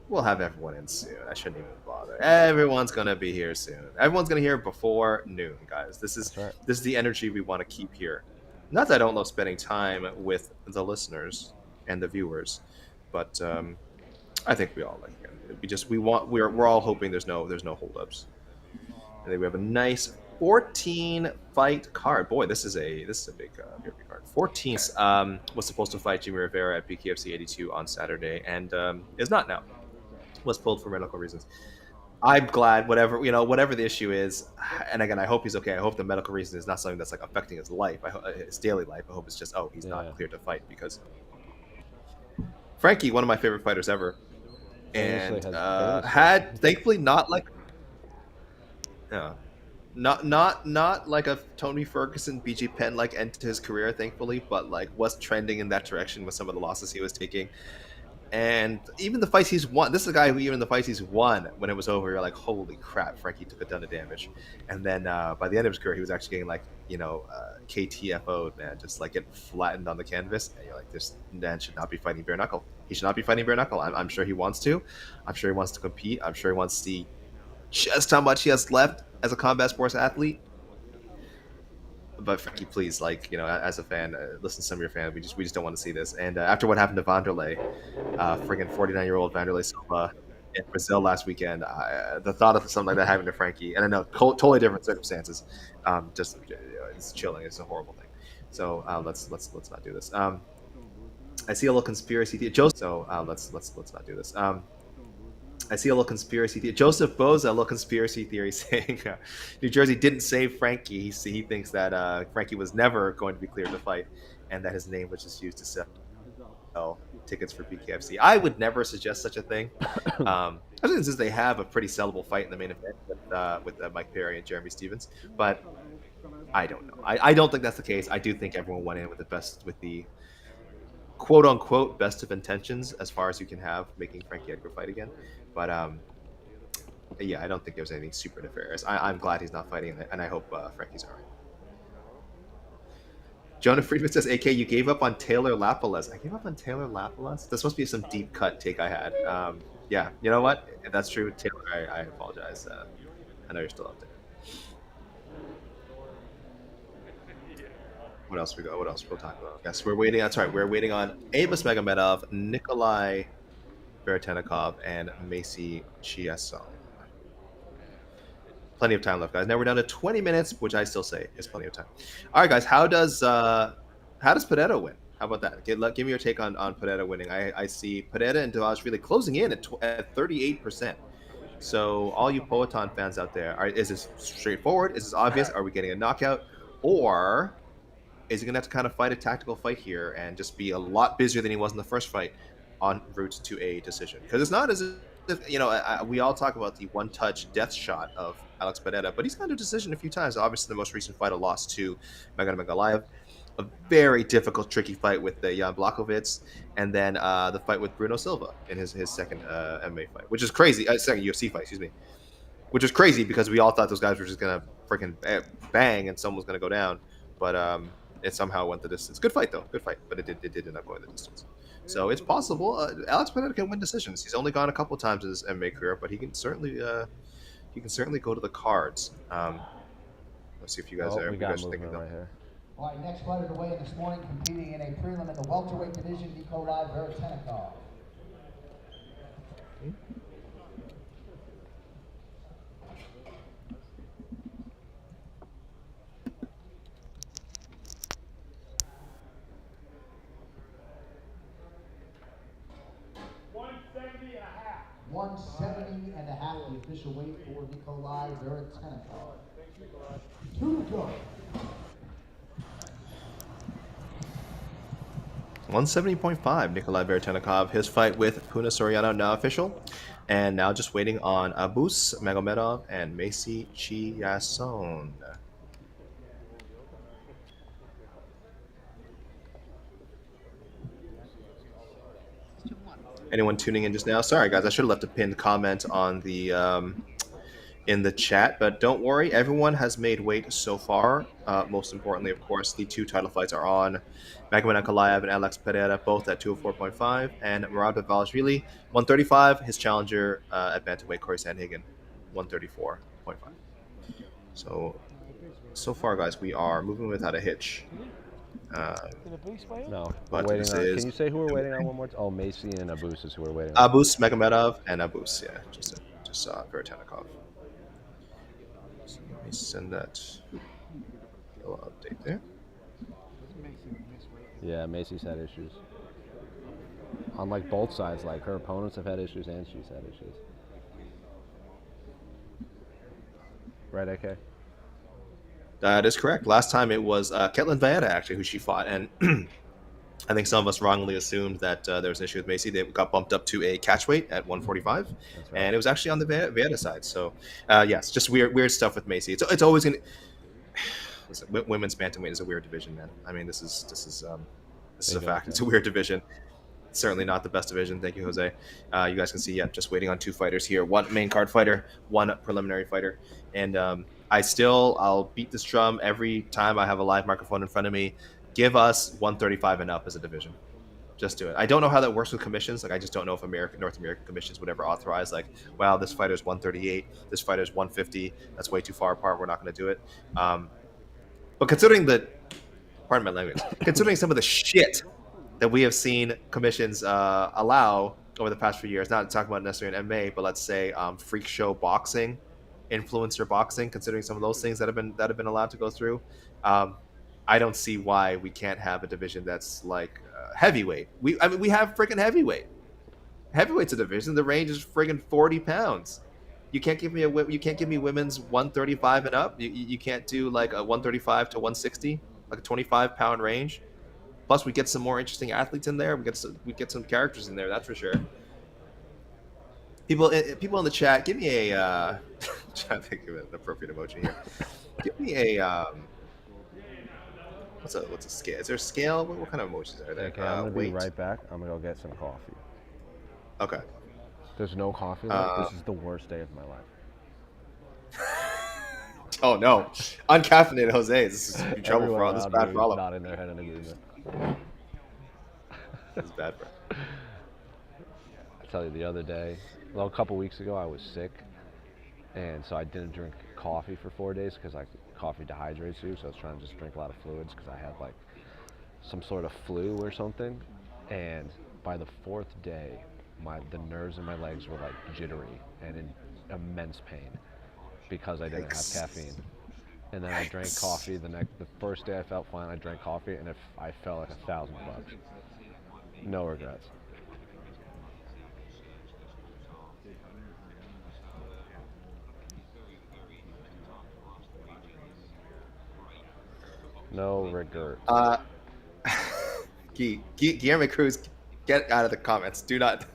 We'll have everyone in soon. I shouldn't even bother. Everyone's gonna be here soon. Everyone's gonna hear before noon, guys. This is the energy we want to keep here. Not that I don't love spending time with the listeners and the viewers, but I think we all like it. We're all hoping there's no holdups. And then we have a nice 14 fight card. Boy, this is a big card. 14 was supposed to fight Jimmy Rivera at BKFC 82 on Saturday, and is not now. Was pulled for medical reasons. I'm glad, whatever the issue is, and again, I hope he's okay. I hope the medical reason is not something that's like affecting his life, his daily life. I hope it's just he's not cleared to fight, because Frankie, one of my favorite fighters ever, and had thankfully not like. Not like a Tony Ferguson, BG Penn like end to his career, thankfully, but like was trending in that direction with some of the losses he was taking. And even the fights he's won, this is a guy who even the fights he's won, when it was over, you're like, holy crap, Frankie took a ton of damage. And then by the end of his career, he was actually getting like, KTFO'd, man, just like getting flattened on the canvas. And you're like, this man should not be fighting bare knuckle. He should not be fighting bare knuckle. I'm sure he wants to. I'm sure he wants to compete. I'm sure he wants to see just how much he has left as a combat sports athlete. But Frankie, please, as a fan, listen to some of your fans. We just don't want to see this. And after what happened to Vanderlei, friggin' 49-year-old Vanderlei Silva in Brazil last weekend, the thought of something like that happening to Frankie, and I know totally different circumstances, it's chilling. It's a horrible thing. So let's not do this. I see a little conspiracy theory. So let's not do this. I see a little conspiracy theory. Joseph Boza, a little conspiracy theory saying New Jersey didn't save Frankie. He thinks that Frankie was never going to be cleared to fight, and that his name was just used to sell tickets for BKFC. I would never suggest such a thing. Especially since they have a pretty sellable fight in the main event with Mike Perry and Jeremy Stevens. But I don't know. I don't think that's the case. I do think everyone went in with the quote unquote best of intentions as far as you can have, making Frankie Edgar fight again. But yeah, I don't think there was anything super nefarious. I'm glad he's not fighting, and I hope Frankie's all right. Jonah Friedman says, AK, you gave up on Taylor Lapalus. I gave up on Taylor Lapalus? That's supposed to be some deep cut take I had. Yeah, you know what? If that's true, Taylor, I apologize. I know you're still out there. What else we got? What else we'll talk about? Yes, we're waiting. That's right. We're waiting on Abus Magomedov, Nikolai Veretennikov, and Macy Chiasson. Plenty of time left, guys. Now we're down to 20 minutes, which I still say is plenty of time. All right, guys. How does Pereira win? How about that? Give me your take on Pereira winning. I see Pereira and Dvalishvili closing in at 38%. So all you Poetan fans out there, is this straightforward? Is this obvious? Are we getting a knockout? Or is he going to have to kind of fight a tactical fight here and just be a lot busier than he was in the first fight en route to a decision? Because it's not as if, we all talk about the one-touch death shot of Alex Pereira, but he's gone to a decision a few times. Obviously, the most recent fight, a loss to Ankalaev. A very difficult, tricky fight with Jan Blachowicz, and then the fight with Bruno Silva in his second MMA fight, which is crazy. Second UFC fight, excuse me. Which is crazy because we all thought those guys were just going to freaking bang and someone was going to go down. But it somehow went the distance. Good fight, though. Good fight. But it did end up going the distance. So it's possible. Alex Pereira can win decisions. He's only gone a couple times in his MMA career, but he can certainly go to the cards. Let's see if you guys are thinking right here. All right, next fighter to weigh in this morning, competing in a prelim in the welterweight division, Nikolai Veretennikov. 170 and a half, the official weight for Ankalaev. They're at 10 o'clock. 2 to go. 170.5, Nikolai Veretennikov. His fight with Puna Soriano now official. And now just waiting on Abus Magomedov and Macy Chiasson. Anyone tuning in just now? Sorry, guys, I should have left a pinned comment on the in the chat, but don't worry, everyone has made weight so far. Most importantly, of course, the 2 title fights are on. Magomed Ankalaev and Alex Pereira, both at 204.5, and Murad Babalashvili, 135. His challenger at bantamweight, Corey Sandhagen, 134.5. So far, guys, we are moving without a hitch. No, but waiting on, can you say who we're waiting on one more time? Oh, Macy and Abus is who we're waiting on. Abus Magomedov and Abus, yeah, just Veretennikov. So let me send that little update there. Yeah, Macy's had issues. On like both sides, like her opponents have had issues and she's had issues. Right, AK? That is correct. Last time it was Ketlin Vieira, actually, who she fought. And I think some of us wrongly assumed that there was an issue with Macy. They got bumped up to a catch weight at 145. Right. And it was actually on the Vieira side. So, yes, just weird stuff with Macy. It's always going to... Listen, women's bantamweight is a weird division, man. I mean, this is a fact. It's a weird division. Certainly not the best division. Thank you, Jose. You guys can see, yeah, just waiting on 2 fighters here. 1 main card fighter, 1 preliminary fighter. And I'll beat this drum every time I have a live microphone in front of me. Give us 135 and up as a division. Just do it. I don't know how that works with commissions. Like, I just don't know if North American commissions would ever authorize, like, wow, this fighter's 138, this fighter's 150. That's way too far apart. We're not going to do it. But considering pardon my language, considering some of the shit that we have seen commissions allow over the past few years, not talking about necessarily in MMA, but let's say freak show boxing, influencer boxing, considering some of those things that have been allowed to go through, I don't see why we can't have a division that's like heavyweight. We have freaking heavyweight. Heavyweight's a division. The range is friggin' 40 pounds. You can't give me women's 135 and up. You can't do like a 135 to 160, like a 25-pound range. Plus, we get some more interesting athletes in there. We get some characters in there. That's for sure. People in the chat, give me a trying to think of an appropriate emoji here. Give me a what's a scale? Is there a scale? What kind of emojis are there? Okay, I'm gonna be right back. I'm gonna go get some coffee. Okay. There's no coffee left. This is the worst day of my life. Oh no, uncaffeinated Jose. This is trouble for all. This is bad for all of them. Not in their head in agreement. This is bad for. I tell you, the other day, well, a couple weeks ago, I was sick, and so I didn't drink coffee for 4 days because coffee dehydrates you. So I was trying to just drink a lot of fluids because I had like some sort of flu or something. And by the 4th day, the nerves in my legs were like jittery and in immense pain because I didn't have caffeine. And then I drank coffee the first day I felt fine. I drank coffee and I felt like $1,000. No regrets. No regrets. Guillermo Cruz, get out of the comments. Do not.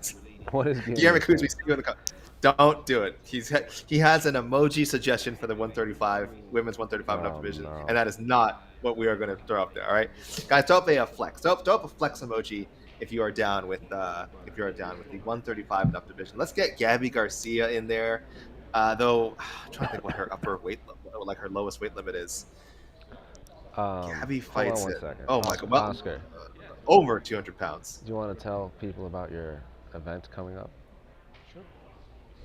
What is Guillermo Cruz? We see you in the comments. Don't do it. He has an emoji suggestion for the 135 women's 135 and up division, and that is not what we are going to throw up there. All right, guys, throw up a flex. Throw up a flex emoji if you are down with the 135 and up division. Let's get Gabby Garcia in there. Though I'm trying to think what her upper weight, like her lowest weight limit is. Gabby fights it. Oh my god! Well, Oscar, over 200 pounds. Do you want to tell people about your event coming up? Sure.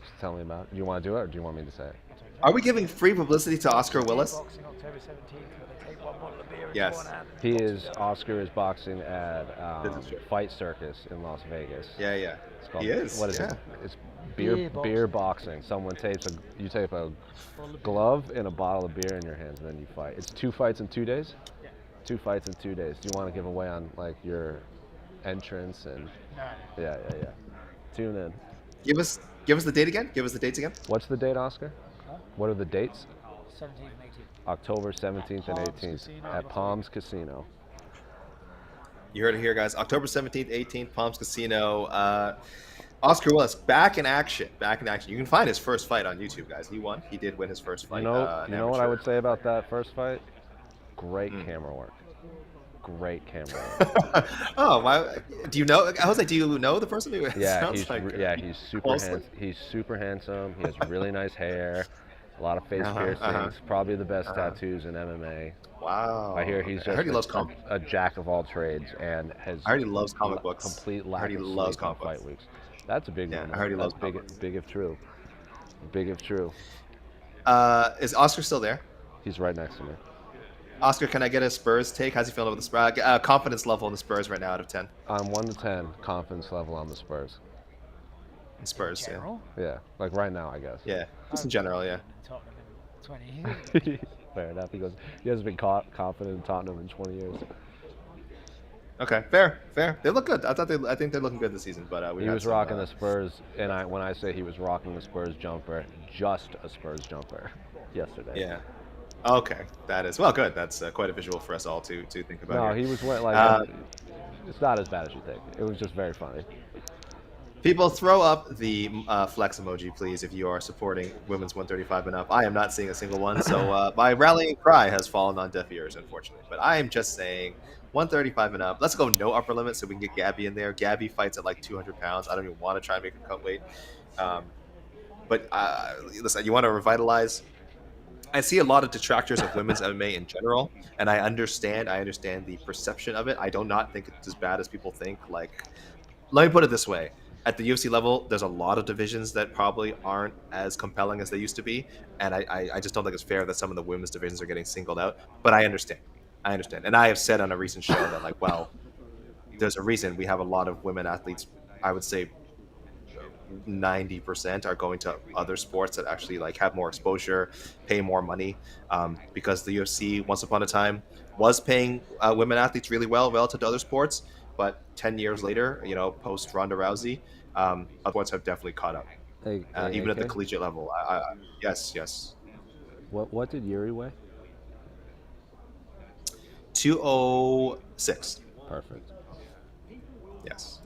Just tell me about it. Do you want to do it, or do you want me to say it? Are we giving free publicity to Oscar Willis? Boxing October 17th, they take 1 bottle of beer yes. Oscar is boxing at Fight Circus in Las Vegas. Yeah. It's called, he is. What is it? It's beer boxing. Someone you tape a glove and a bottle of beer in your hands, and then you fight. It's 2 fights in 2 days? Yeah. 2 fights in 2 days. Do you want to give away on like your entrance and? No. Yeah. Tune in. Give us the date again. Give us the dates again. What's the date, Oscar? Huh? What are the dates? 17th and 18th. October 17th and Palms 18th Casino, at Palms Casino. You heard it here, guys. October 17th, 18th, Palms Casino. Oscar Willis back in action. Back in action. You can find his first fight on YouTube, guys. He won. He did win his first fight. You know what I would say about that first fight? Great camera work. Great camera work. Oh, my! Do you know? I was like, do you know the person? Yeah, he's super handsome. He has really nice hair, a lot of face piercings. Probably the best tattoos in MMA. Wow. I hear he's just a jack of all trades and has. I heard he loves comic books. Complete lack of sleep on fight weeks. That's a big one. I heard he loves big if true. Big if true. Is Oscar still there? He's right next to me. Oscar, can I get a Spurs take? How's he feeling about the Spurs? Confidence level in the Spurs right now out of 10. 1 to 10, confidence level on the Spurs. In Spurs, yeah, like right now, I guess. Yeah, just in general, yeah. Tottenham in 20 years. Fair enough. He hasn't been confident in Tottenham in 20 years. Okay, fair. They look good. I think they're looking good this season. But he was rocking the Spurs, and when I say he was rocking the Spurs jumper, just a Spurs jumper, yesterday. Yeah. Okay, that is good. That's quite a visual for us all to think about. No, he was like. It's not as bad as you think. It was just very funny. People, throw up the flex emoji, please, if you are supporting women's 135 and up. I am not seeing a single one, so my rallying cry has fallen on deaf ears, unfortunately. But I am just saying 135 and up. Let's go no upper limit so we can get Gabby in there. Gabby fights at like 200 pounds. I don't even want to try and make her cut weight. But listen, you want to revitalize. I see a lot of detractors of women's MMA in general, and I understand the perception of it. I do not think it's as bad as people think. Like, let me put it this way. At the UFC level, there's a lot of divisions that probably aren't as compelling as they used to be, and I just don't think it's fair that some of the women's divisions are getting singled out. But I understand. And I have said on a recent show that, like, well, there's a reason we have a lot of women athletes. I would say 90% are going to other sports that actually like have more exposure, pay more money, because the UFC once upon a time was paying women athletes really well relative to other sports. But 10 years later, post Ronda Rousey, other sports have definitely caught up, even at the collegiate level. Yes. What did Yuri weigh? 206. Perfect. Yes.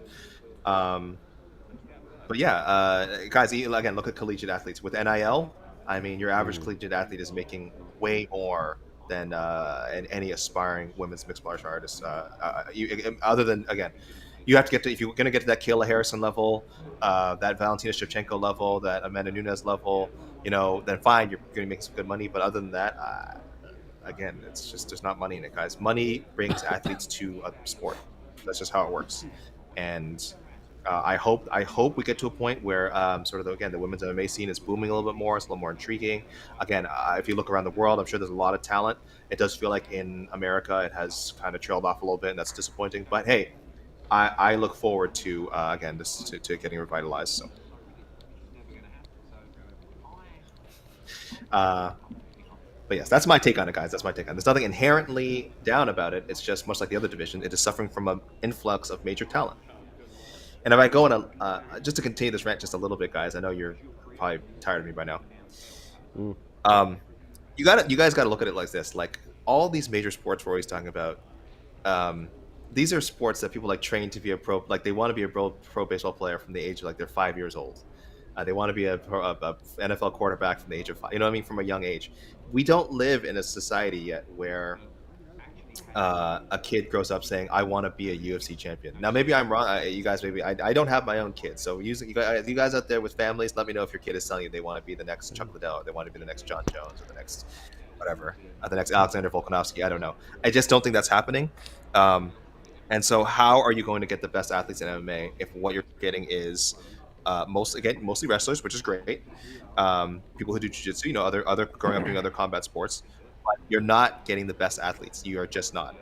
But yeah, guys, again, look at collegiate athletes. With NIL, I mean, your average collegiate athlete is making way more than any aspiring women's mixed martial artist. Other than, again, you have to get to, if you're going to get to that Kayla Harrison level, that Valentina Shevchenko level, that Amanda Nunes level, then fine, you're going to make some good money. But other than that, again, it's just, there's not money in it, guys. Money brings athletes to a sport. That's just how it works. And I hope we get to a point where the women's MMA scene is booming a little bit more. It's a little more intriguing. Again, if you look around the world, I'm sure there's a lot of talent. It does feel like in America it has kind of trailed off a little bit, and that's disappointing. But hey, I look forward to to getting revitalized. So, but yes, that's my take on it, guys. That's my take on it. There's nothing inherently down about it. It's just much like the other division. It is suffering from an influx of major talent. And if I go on just to continue this rant just a little bit, guys, I know you're probably tired of me by now. You guys got to look at it like this: like all these major sports we're always talking about, these are sports that people like train to be a pro. Like they want to be a pro baseball player from the age of like they're 5 years old. They want to be a NFL quarterback from the age of 5. You know what I mean? From a young age. We don't live in a society yet where a kid grows up saying, I want to be a UFC champion. Now, maybe I'm wrong. You guys, maybe I don't have my own kids. So you guys out there with families, let me know if your kid is telling you they want to be the next Chuck Liddell, or they want to be the next John Jones, or the next whatever, the next Alexander Volkanovski. I don't know. I just don't think that's happening. And so how are you going to get the best athletes in MMA if what you're getting is mostly wrestlers, which is great. People who do jiu-jitsu, other growing up doing other combat sports. But you're not getting the best athletes. You are just not.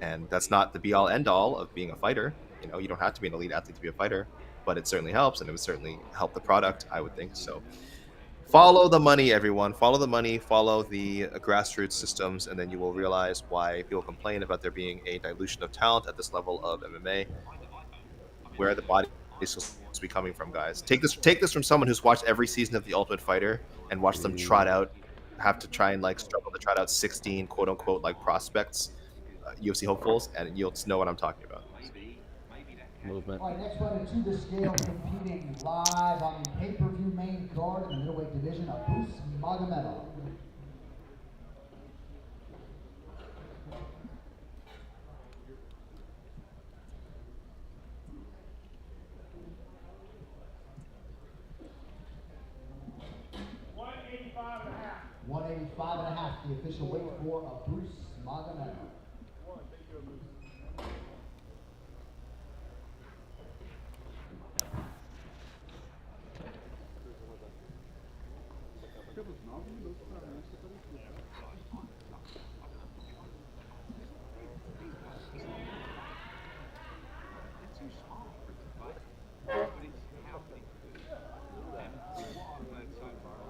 And that's not the be-all, end-all of being a fighter. You don't have to be an elite athlete to be a fighter, but it certainly helps, and it would certainly help the product, I would think. So follow the money, everyone. Follow the money. Follow the grassroots systems, and then you will realize why people complain about there being a dilution of talent at this level of MMA, where the body is supposed to be coming from, guys. Take this from someone who's watched every season of The Ultimate Fighter and watched them have to try and like struggle to trot out 16 quote unquote like prospects, UFC hopefuls, and you'll know what I'm talking about. Movement. All right, next fighter to the scale, competing live on the pay-per-view main card in the middleweight division, Abus Magomedov. $185.5, the official weight for Abus Magomedov.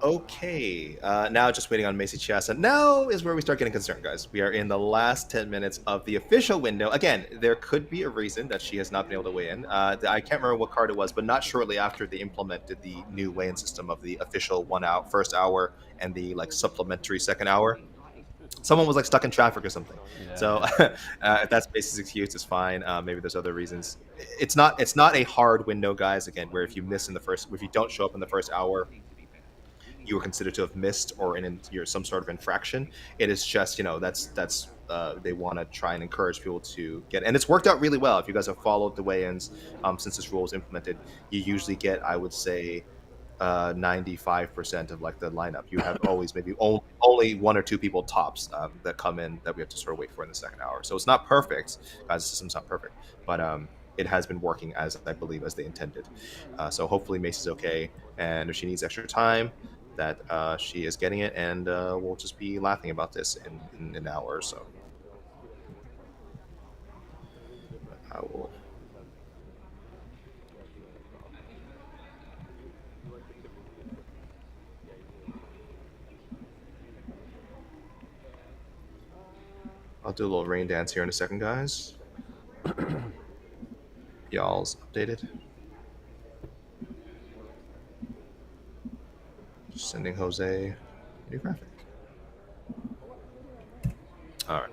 Okay, now just waiting on Macy Chiasa. Now is where we start getting concerned, guys. We are in the last 10 minutes of the official window. Again, there could be a reason that she has not been able to weigh in. I can't remember what card it was, but not shortly after they implemented the new weigh-in system of the official first hour and the like supplementary second hour. Someone was like stuck in traffic or something. Yeah. So if that's Macy's excuse, it's fine. Maybe there's other reasons. It's not a hard window, guys. Again, where if you don't show up in the first hour, you were considered to have missed or in some sort of infraction. It is just, that's they want to try and encourage people to get, and it's worked out really well. If you guys have followed the weigh-ins since this rule was implemented, you usually get, I would say, 95% of like the lineup. You have always maybe only one or two people tops that come in that we have to sort of wait for in the second hour. So it's not perfect, guys. The system's not perfect, but it has been working as I believe as they intended. So hopefully Macy's okay, and if she needs extra time, that she is getting it, and we'll just be laughing about this in an hour or so. I will. I'll do a little rain dance here in a second, guys. Y'all's updated. Just sending Jose a new graphic. All right.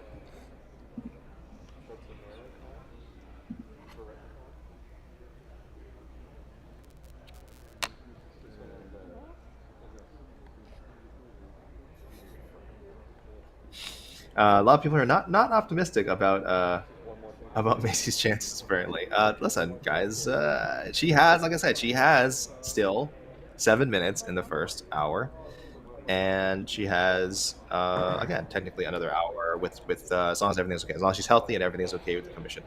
A lot of people are not optimistic about Macy's chances. Apparently, listen, guys. She has, like I said, she has still 7 minutes in the first hour, and she has again technically another hour with as long as everything's okay, as long as she's healthy and everything's okay with the commission.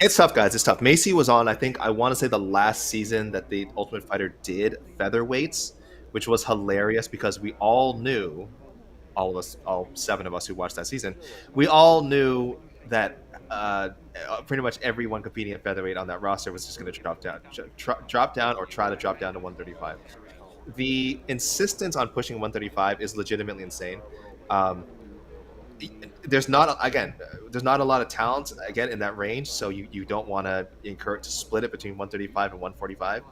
It's tough, guys. It's tough. Macy was on, I want to say, the last season that the Ultimate Fighter did featherweights, which was hilarious because we all knew, all 7 of us who watched that season, we all knew that pretty much everyone competing at featherweight on that roster was just going to drop down or try to drop down to 135. The insistence on pushing 135 is legitimately insane. There's not a lot of talent again in that range, so you don't want to encourage to split it between 135 and 145.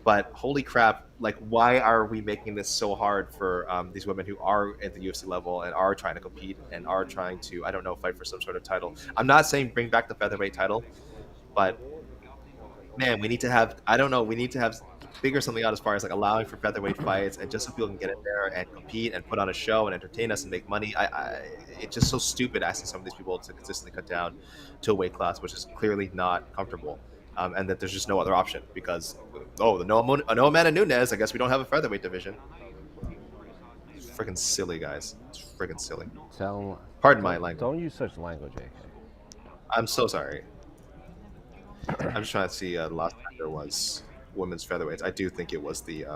But holy crap, like, why are we making this so hard for these women who are at the UFC level and are trying to compete and are trying to, I don't know, fight for some sort of title? I'm not saying bring back the featherweight title, but man, we need to have figure something out as far as like allowing for featherweight fights, and just so people can get in there and compete and put on a show and entertain us and make money. It's just so stupid asking some of these people to consistently cut down to a weight class which is clearly not comfortable. And that there's just no other option because, no Amanda Nunes, I guess we don't have a featherweight division. It's freaking silly, guys. It's freaking silly. Pardon my language. Don't use such language, AK. I'm so sorry. I'm just trying to see the last time there was women's featherweights. I do think it was the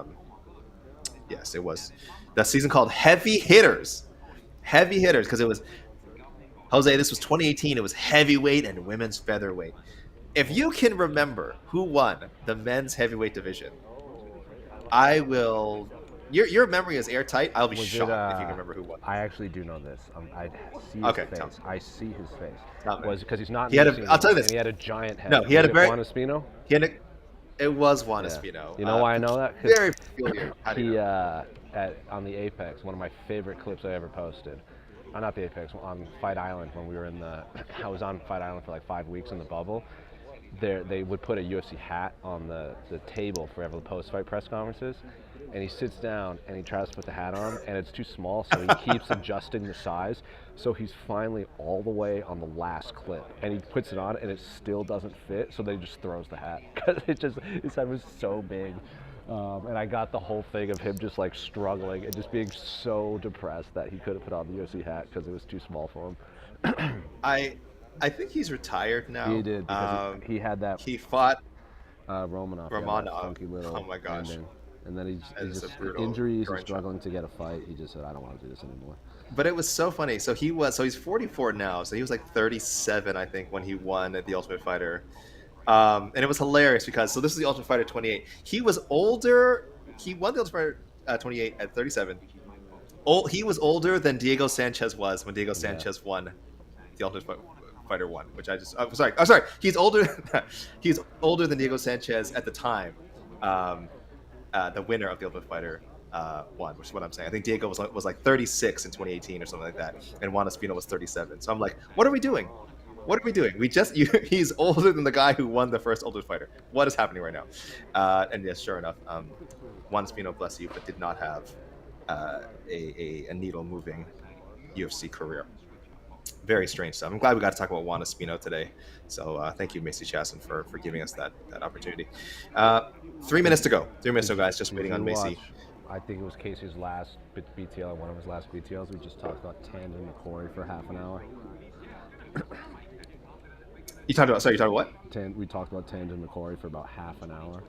yes, it was that season called Heavy Hitters, because it was, Jose, this was 2018. It was heavyweight and women's featherweight. If you can remember who won the men's heavyweight division, I will. Your memory is airtight. I'll be shocked if you can remember who won. I actually do know this. I see his face. I see his face. Not was because he's not. I'll tell you this. He had a giant head. No, he had a very. Juan Espino? He had a. It was Juan Espino. You know why I know that? Very peculiar. He on the Apex, one of my favorite clips I ever posted. Not the Apex, on Fight Island when we were in the. I was on Fight Island for like 5 weeks in the bubble. They would put a UFC hat on the table for every post-fight press conferences, and he sits down and he tries to put the hat on, and it's too small, so he keeps adjusting the size. So he's finally all the way on the last clip, and he puts it on, and it still doesn't fit. So they just throws the hat because his head was so big. And I got the whole thing of him just like struggling and just being so depressed that he couldn't put on the UFC hat because it was too small for him. I think he's retired now. He did because he had that. He fought Romanov. Funky little oh my gosh! ending. And then he's just injuries and struggling to get a fight. He just said, "I don't want to do this anymore." But it was so funny. So he's 44 now. So he was like 37, I think, when he won at the Ultimate Fighter. And it was hilarious because this is the Ultimate Fighter 28. He was older. He won the Ultimate Fighter 28 at 37. He was older than Diego Sanchez was when Diego Sanchez won the Ultimate Fighter 1, which I'm sorry. He's older. He's older than Diego Sanchez at the time. The winner of the Ultimate Fighter 1, which is what I'm saying. I think Diego was like 36 in 2018 or something like that, and Juan Espino was 37. So I'm like, what are we doing? What are we doing? He's older than the guy who won the first Ultimate Fighter. What is happening right now? And yes, sure enough, Juan Espino, bless you, but did not have a needle-moving UFC career. Very strange stuff. I'm glad we got to talk about Juan Espino today. So thank you, Macy Chasson, for giving us that opportunity. 3 minutes to go. 3 minutes to go, guys. Just waiting on Macy. I think it was Casey's last BTL, one of his last BTLs. We just talked about Tandon McCory for half an hour. You talked about what? We talked about Tandon McCory for about half an hour.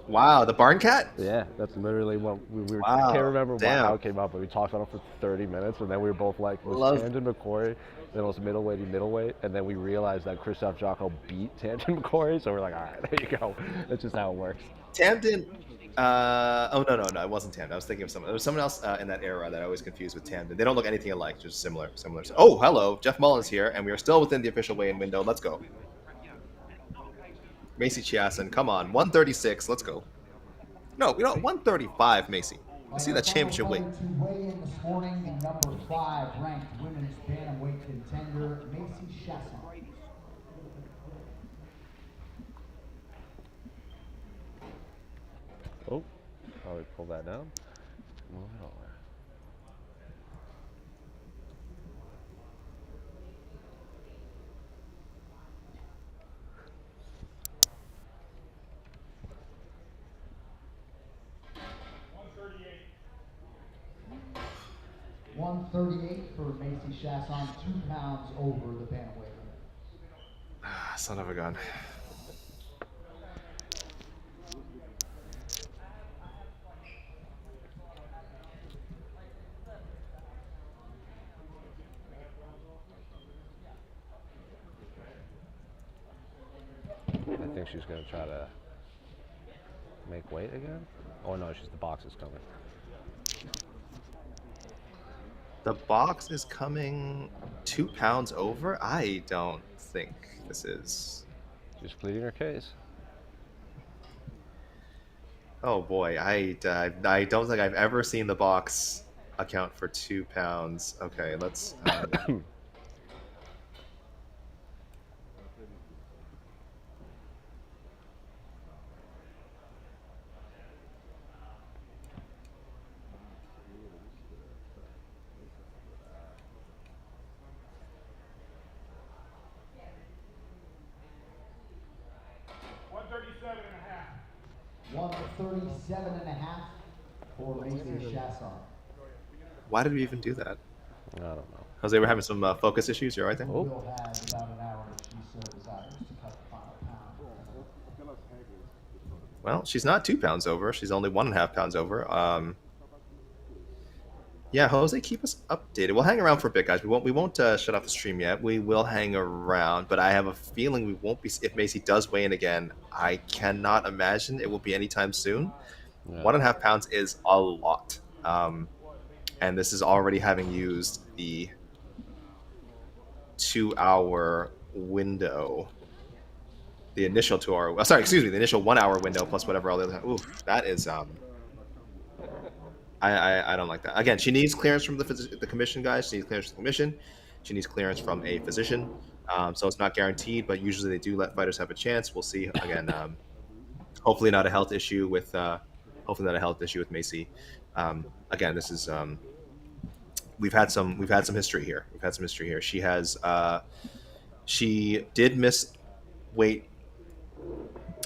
Wow, the Barn Cat? Yeah, that's literally what we were. Wow, I can't remember how it came up, but we talked about it for 30 minutes, and then we were both like, Tandon McCory the most middleweight, and then we realized that Christoph Jocko beat Tandon McCory, so we're like, all right, there you go. That's just how it works. Tandon. No, it wasn't Tandon. I was thinking of someone. There was someone else in that era that I always confused with Tandon. They don't look anything alike, just similar. Oh, hello, Jeff Mullins here, and we are still within the official weigh-in window. Let's go. Macy Chiasson, come on, 136. Let's go. No, 135, Macy. I see that championship weight. To weigh in this morning, the number 5 ranked women's bantamweight contender, Macy Chiasson. Oh, we pull that down. Move it over. $138 for Macy Chiasson, 2 pounds over the bantamweight limit. Son of a gun. I think she's going to try to make weight again. Oh no, the box is coming. The box is coming 2 pounds over? I don't think this is. Just pleading her case. Oh boy, I don't think I've ever seen the box account for 2 pounds. Okay, let's. $137.5 for Macy Chiasson. Why did we even do that? I don't know. Jose, we're having some focus issues. You're right there? We'll have about an hour if she so desires to cut the final pound. Well, she's not 2 pounds over. She's only 1.5 pounds over. Yeah, Jose, keep us updated. We'll hang around for a bit, guys. We won't shut off the stream yet. We will hang around, but I have a feeling we won't be. If Macy does weigh in again, I cannot imagine it will be anytime soon. Yeah. 1.5 pounds is a lot, and this is already having used the 2 hour window. the initial 2 hour. Sorry, excuse me, the initial 1 hour window plus whatever all the other. Ooh, that is I don't like that. Again, she needs clearance from the commission, guys. She needs clearance from the commission. She needs clearance from a physician. So it's not guaranteed, but usually they do let fighters have a chance. We'll see. Again, hopefully not a health issue with Macy. Again, this is we've had some history here. She did miss weight,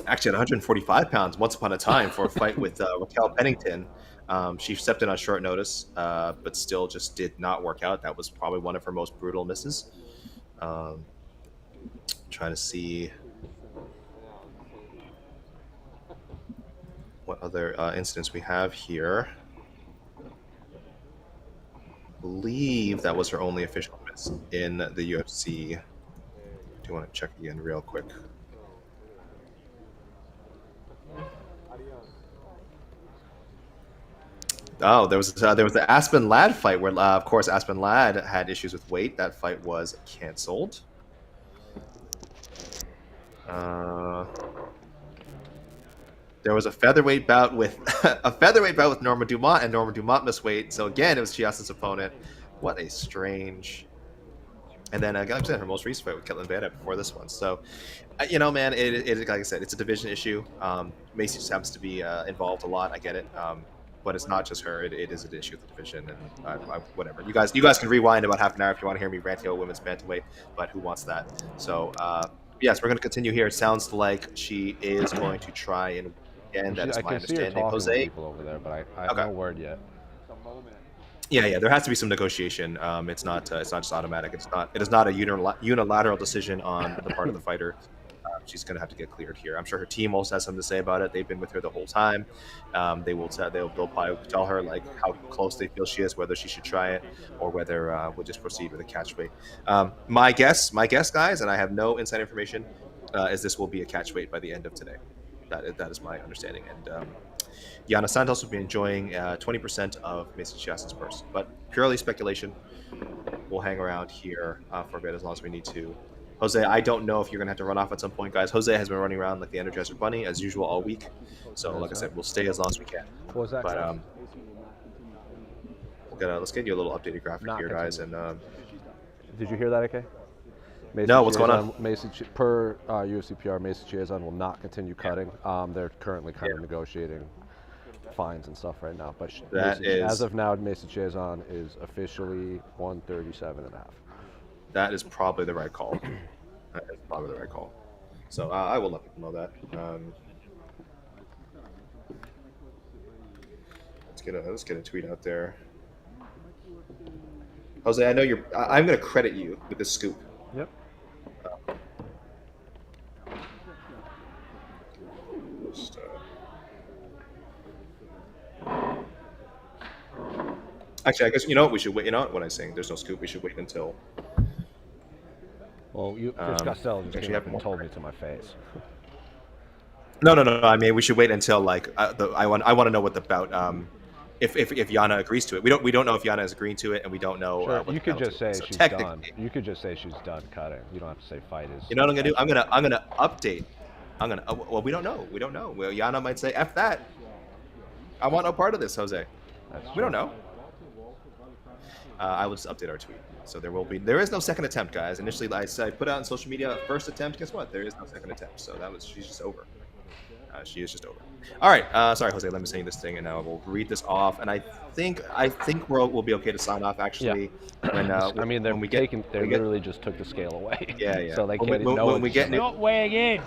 actually at 145 pounds once upon a time for a fight with Raquel Pennington. She stepped in on short notice, but still just did not work out. That was probably one of her most brutal misses. Trying to see what other incidents we have here. I believe that was her only official miss in the UFC. I do want to check again real quick. Oh, there was the Aspen Ladd fight where, of course, Aspen Ladd had issues with weight. That fight was canceled. There was a featherweight bout with Norma Dumont, and Norma Dumont missed weight. So again, it was Chiasa's opponent. What a strange. And then, like I said, her most recent fight with Ketlin Vanda before this one. So, man, it like I said, it's a division issue. Macy just happens to be involved a lot. I get it. But it's not just her. It is an issue of the division, and whatever. You guys can rewind about half an hour if you want to hear me ranting about women's bantamweight. But who wants that? So, yes, we're going to continue here. It sounds like she is going to try and that is my understanding. Jose, people over there, but I have no word yet. Yeah. There has to be some negotiation. It's not just automatic. It is not a unilateral decision on the part of the fighter. She's going to have to get cleared here. I'm sure her team also has something to say about it. They've been with her the whole time. They'll probably tell her like how close they feel she is, whether she should try it or whether we'll just proceed with a catch weight. My guess, guys, and I have no inside information, is this will be a catch weight by the end of today. That is my understanding. And Yana Santos will be enjoying 20% of Mason Chiasa's purse, but purely speculation. We'll hang around here for a bit as long as we need to. Jose, I don't know if you're gonna have to run off at some point, guys. Jose has been running around like the Energizer Bunny as usual all week, so like I said, we'll stay as long as we can. What was that? But let's get you a little updated graphic here, guys. And did you hear that? Okay. No, what's going on? Per UFC PR, Macy Chiasson will not continue cutting. They're currently kind of negotiating fines and stuff right now, but as of now, Macy Chiasson is officially 137.5. That is probably the right call. So I will let people know that. Let's get a tweet out there. Jose, I know I'm going to credit you with this scoop. Yep. Actually, I guess we should wait. You know what I'm saying? There's no scoop. We should wait until. Well, Chris Costello just came up and told me to my face. No. I mean, we should wait until like I want to know what the bout. If Yana agrees to it, we don't know if Yana is agreeing to it, and we don't know. Sure. You could just say she's done. You could just say she's done cutting. You don't have to say fight is. You know what I'm gonna do? I'm gonna update. Well, we don't know. Well, Yana might say F that. I want no part of this, Jose. We don't know. I will just update our tweet. So there is no second attempt, guys. Initially, I put out on social media first attempt. Guess what? There is no second attempt. So she's just over. She is just over. All right. Sorry, Jose. Let me say this thing, and now we'll read this off. And I think we'll be okay to sign off. Actually, yeah. They literally just took the scale away. Yeah. So they can't know when we get not weighing in.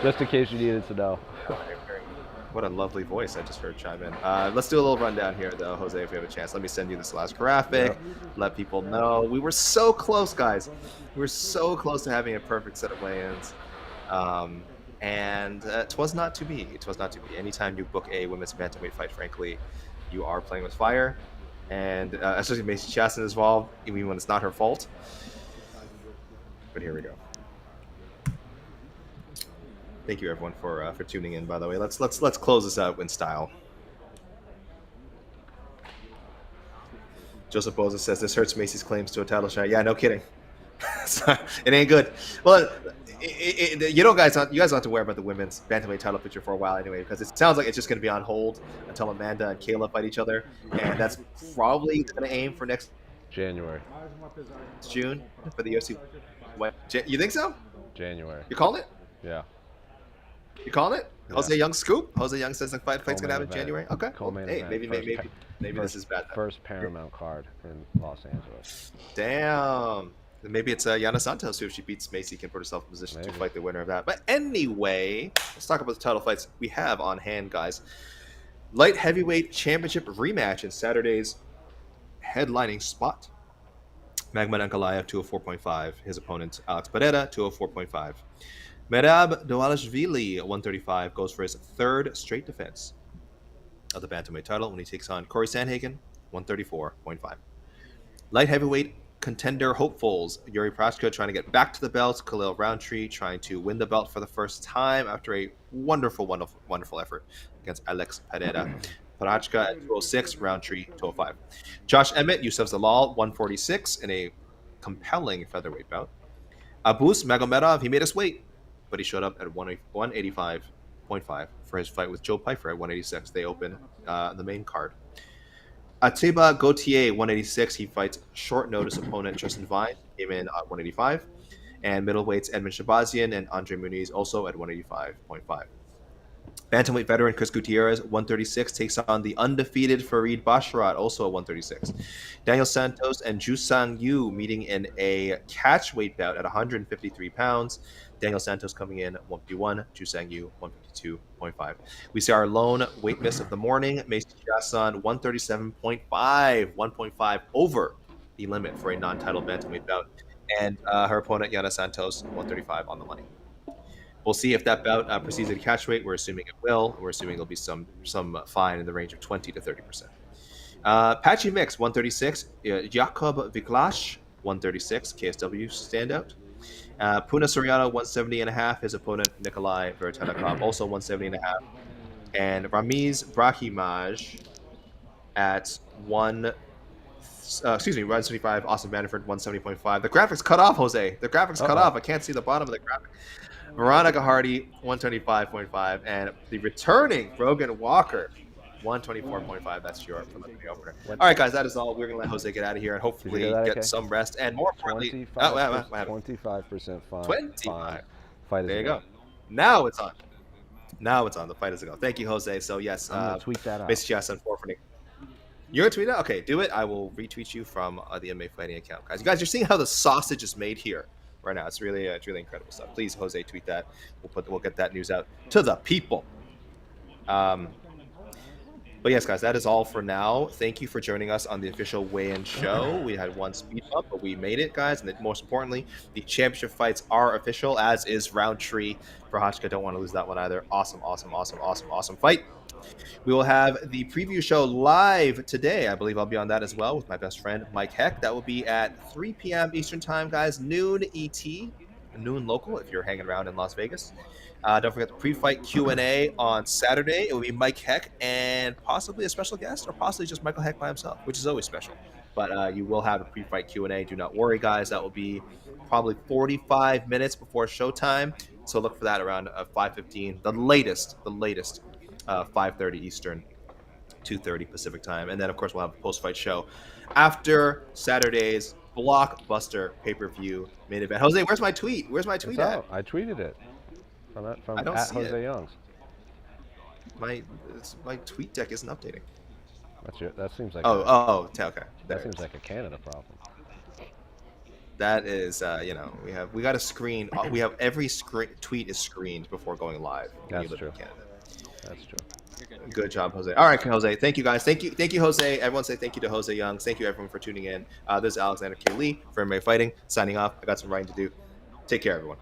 Just in case you needed to know. What a lovely voice I just heard chime in. Let's do a little rundown here, though, Jose, if we have a chance. Let me send you this last graphic. Yep. Let people know. We were so close, guys. We were so close to having a perfect set of weigh-ins. And it was not to be. Anytime you book a women's bantamweight fight, frankly, you are playing with fire. And especially Macy Chiasson is involved, even when it's not her fault. But here we go. Thank you, everyone, for tuning in. By the way, let's close this out in style. Joseph Boza says this hurts Macy's claims to a title shot. Yeah, no kidding. It ain't good. Well, you guys don't have to worry about the women's bantamweight title picture for a while anyway, because it sounds like it's just going to be on hold until Amanda and Kayla fight each other, and that's probably going to aim for next January. June for the UFC. What? You think so? January. You calling it? Yeah. You calling it? Yeah. Jose Young scoop. Jose Young says the fight's going to happen in January. Okay. Well, hey, maybe this is bad. First Paramount card in Los Angeles. Damn. Maybe it's Yana Santos who, if she beats Macy, can put herself in position to fight the winner of that. But anyway, let's talk about the title fights we have on hand, guys. Light heavyweight championship rematch in Saturday's headlining spot. Magmed Ankalaev, 204.5. His opponent, Alex Pereira, 204.5. Merab Dvalishvili, 135, goes for his third straight defense of the bantamweight title when he takes on Corey Sandhagen, 134.5. Light heavyweight contender hopefuls, Yuri Prochazka trying to get back to the belt, Khalil Roundtree trying to win the belt for the first time after a wonderful effort against Alex Pereira. Prochazka at 206, Roundtree 205. Josh Emmett, Yusuf Zalal, 146 in a compelling featherweight bout. Abus Magomedov, he made us wait, but he showed up at 185.5 for his fight with Joe Pyfer at 186. They open the main card. Atiba Gauthier, 186. He fights short notice opponent Justin Vine, came in at 185. And middleweights Edmund Shabazian and Andre Muniz also at 185.5. Bantamweight veteran Chris Gutierrez, 136, takes on the undefeated Farid Basharat, also at 136. Daniel Santos and Ju Sang Yu meeting in a catchweight bout at 153 pounds. Daniel Santos coming in at 151, Ju Sang Yu 152.5. We see our lone weight miss of the morning, Macy Chiasson, 137.5, 1.5 over the limit for a non-title bantamweight bout. And her opponent, Yana Santos, 135 on the money. We'll see if that bout proceeds at a catch weight. We're assuming it will. We're assuming there'll be some fine in the range of 20 to 30%. Patchy Mix, 136. Jakob Viklash, 136. KSW standout. Puna Soriano, 170.5. His opponent, Nikolai Vertenikov, also 170.5. And Ramiz Brahimaj at 175. Austin Manford, 170.5. The graphics cut off, Jose. The graphics cut off. I can't see the bottom of the graphic. Veronica Hardy, 125.5, and the returning Rogan Walker, 124.5. That's your preliminary opener. All right, guys, that is all. We're gonna let Jose get out of here and hopefully get some rest, and more importantly, 25% fine. 25. Fight there you go. Now it's on. The fight is to go. Thank you, Jose. So yes, I'm gonna tweet that out. Miss Jason forfeiting. You're gonna tweet it? Okay, do it. I will retweet you from the MMA Fighting account, guys. You guys are seeing how the sausage is made here right now. It's really incredible stuff. Please, Jose, tweet that. We'll get that news out to the people. But yes, guys, that is all for now. Thank you for joining us on the official weigh-in show. We had one speed bump, but we made it, guys. And most importantly, the championship fights are official, as is Roundtree. Prochazka, don't want to lose that one either. Awesome fight. We will have the preview show live today. I believe I'll be on that as well with my best friend, Mike Heck. That will be at 3 p.m. Eastern Time, guys. Noon ET, noon local if you're hanging around in Las Vegas. Don't forget the pre-fight Q&A on Saturday. It will be Mike Heck and possibly a special guest, or possibly just Michael Heck by himself, which is always special. But you will have a pre-fight Q&A. Do not worry, guys. That will be probably 45 minutes before showtime. So look for that around 5:15. The latest 5:30 Eastern, 2:30 Pacific time. And then, of course, we'll have a post-fight show after Saturday's blockbuster pay-per-view main event. Jose, where's my tweet? Where's my tweet at? I tweeted it from I don't see Jose Youngs. My tweet deck isn't updating. That seems like okay. That seems like a Canada problem. That is, we got to screen. We have every tweet is screened before going live. That's true. That's true. Good job, Jose. All right, Jose. Thank you, guys. Thank you, Jose. Everyone say thank you to Jose Youngs. Thank you, everyone, for tuning in. This is Alexander K. Lee for MMA Fighting, signing off. I got some writing to do. Take care, everyone.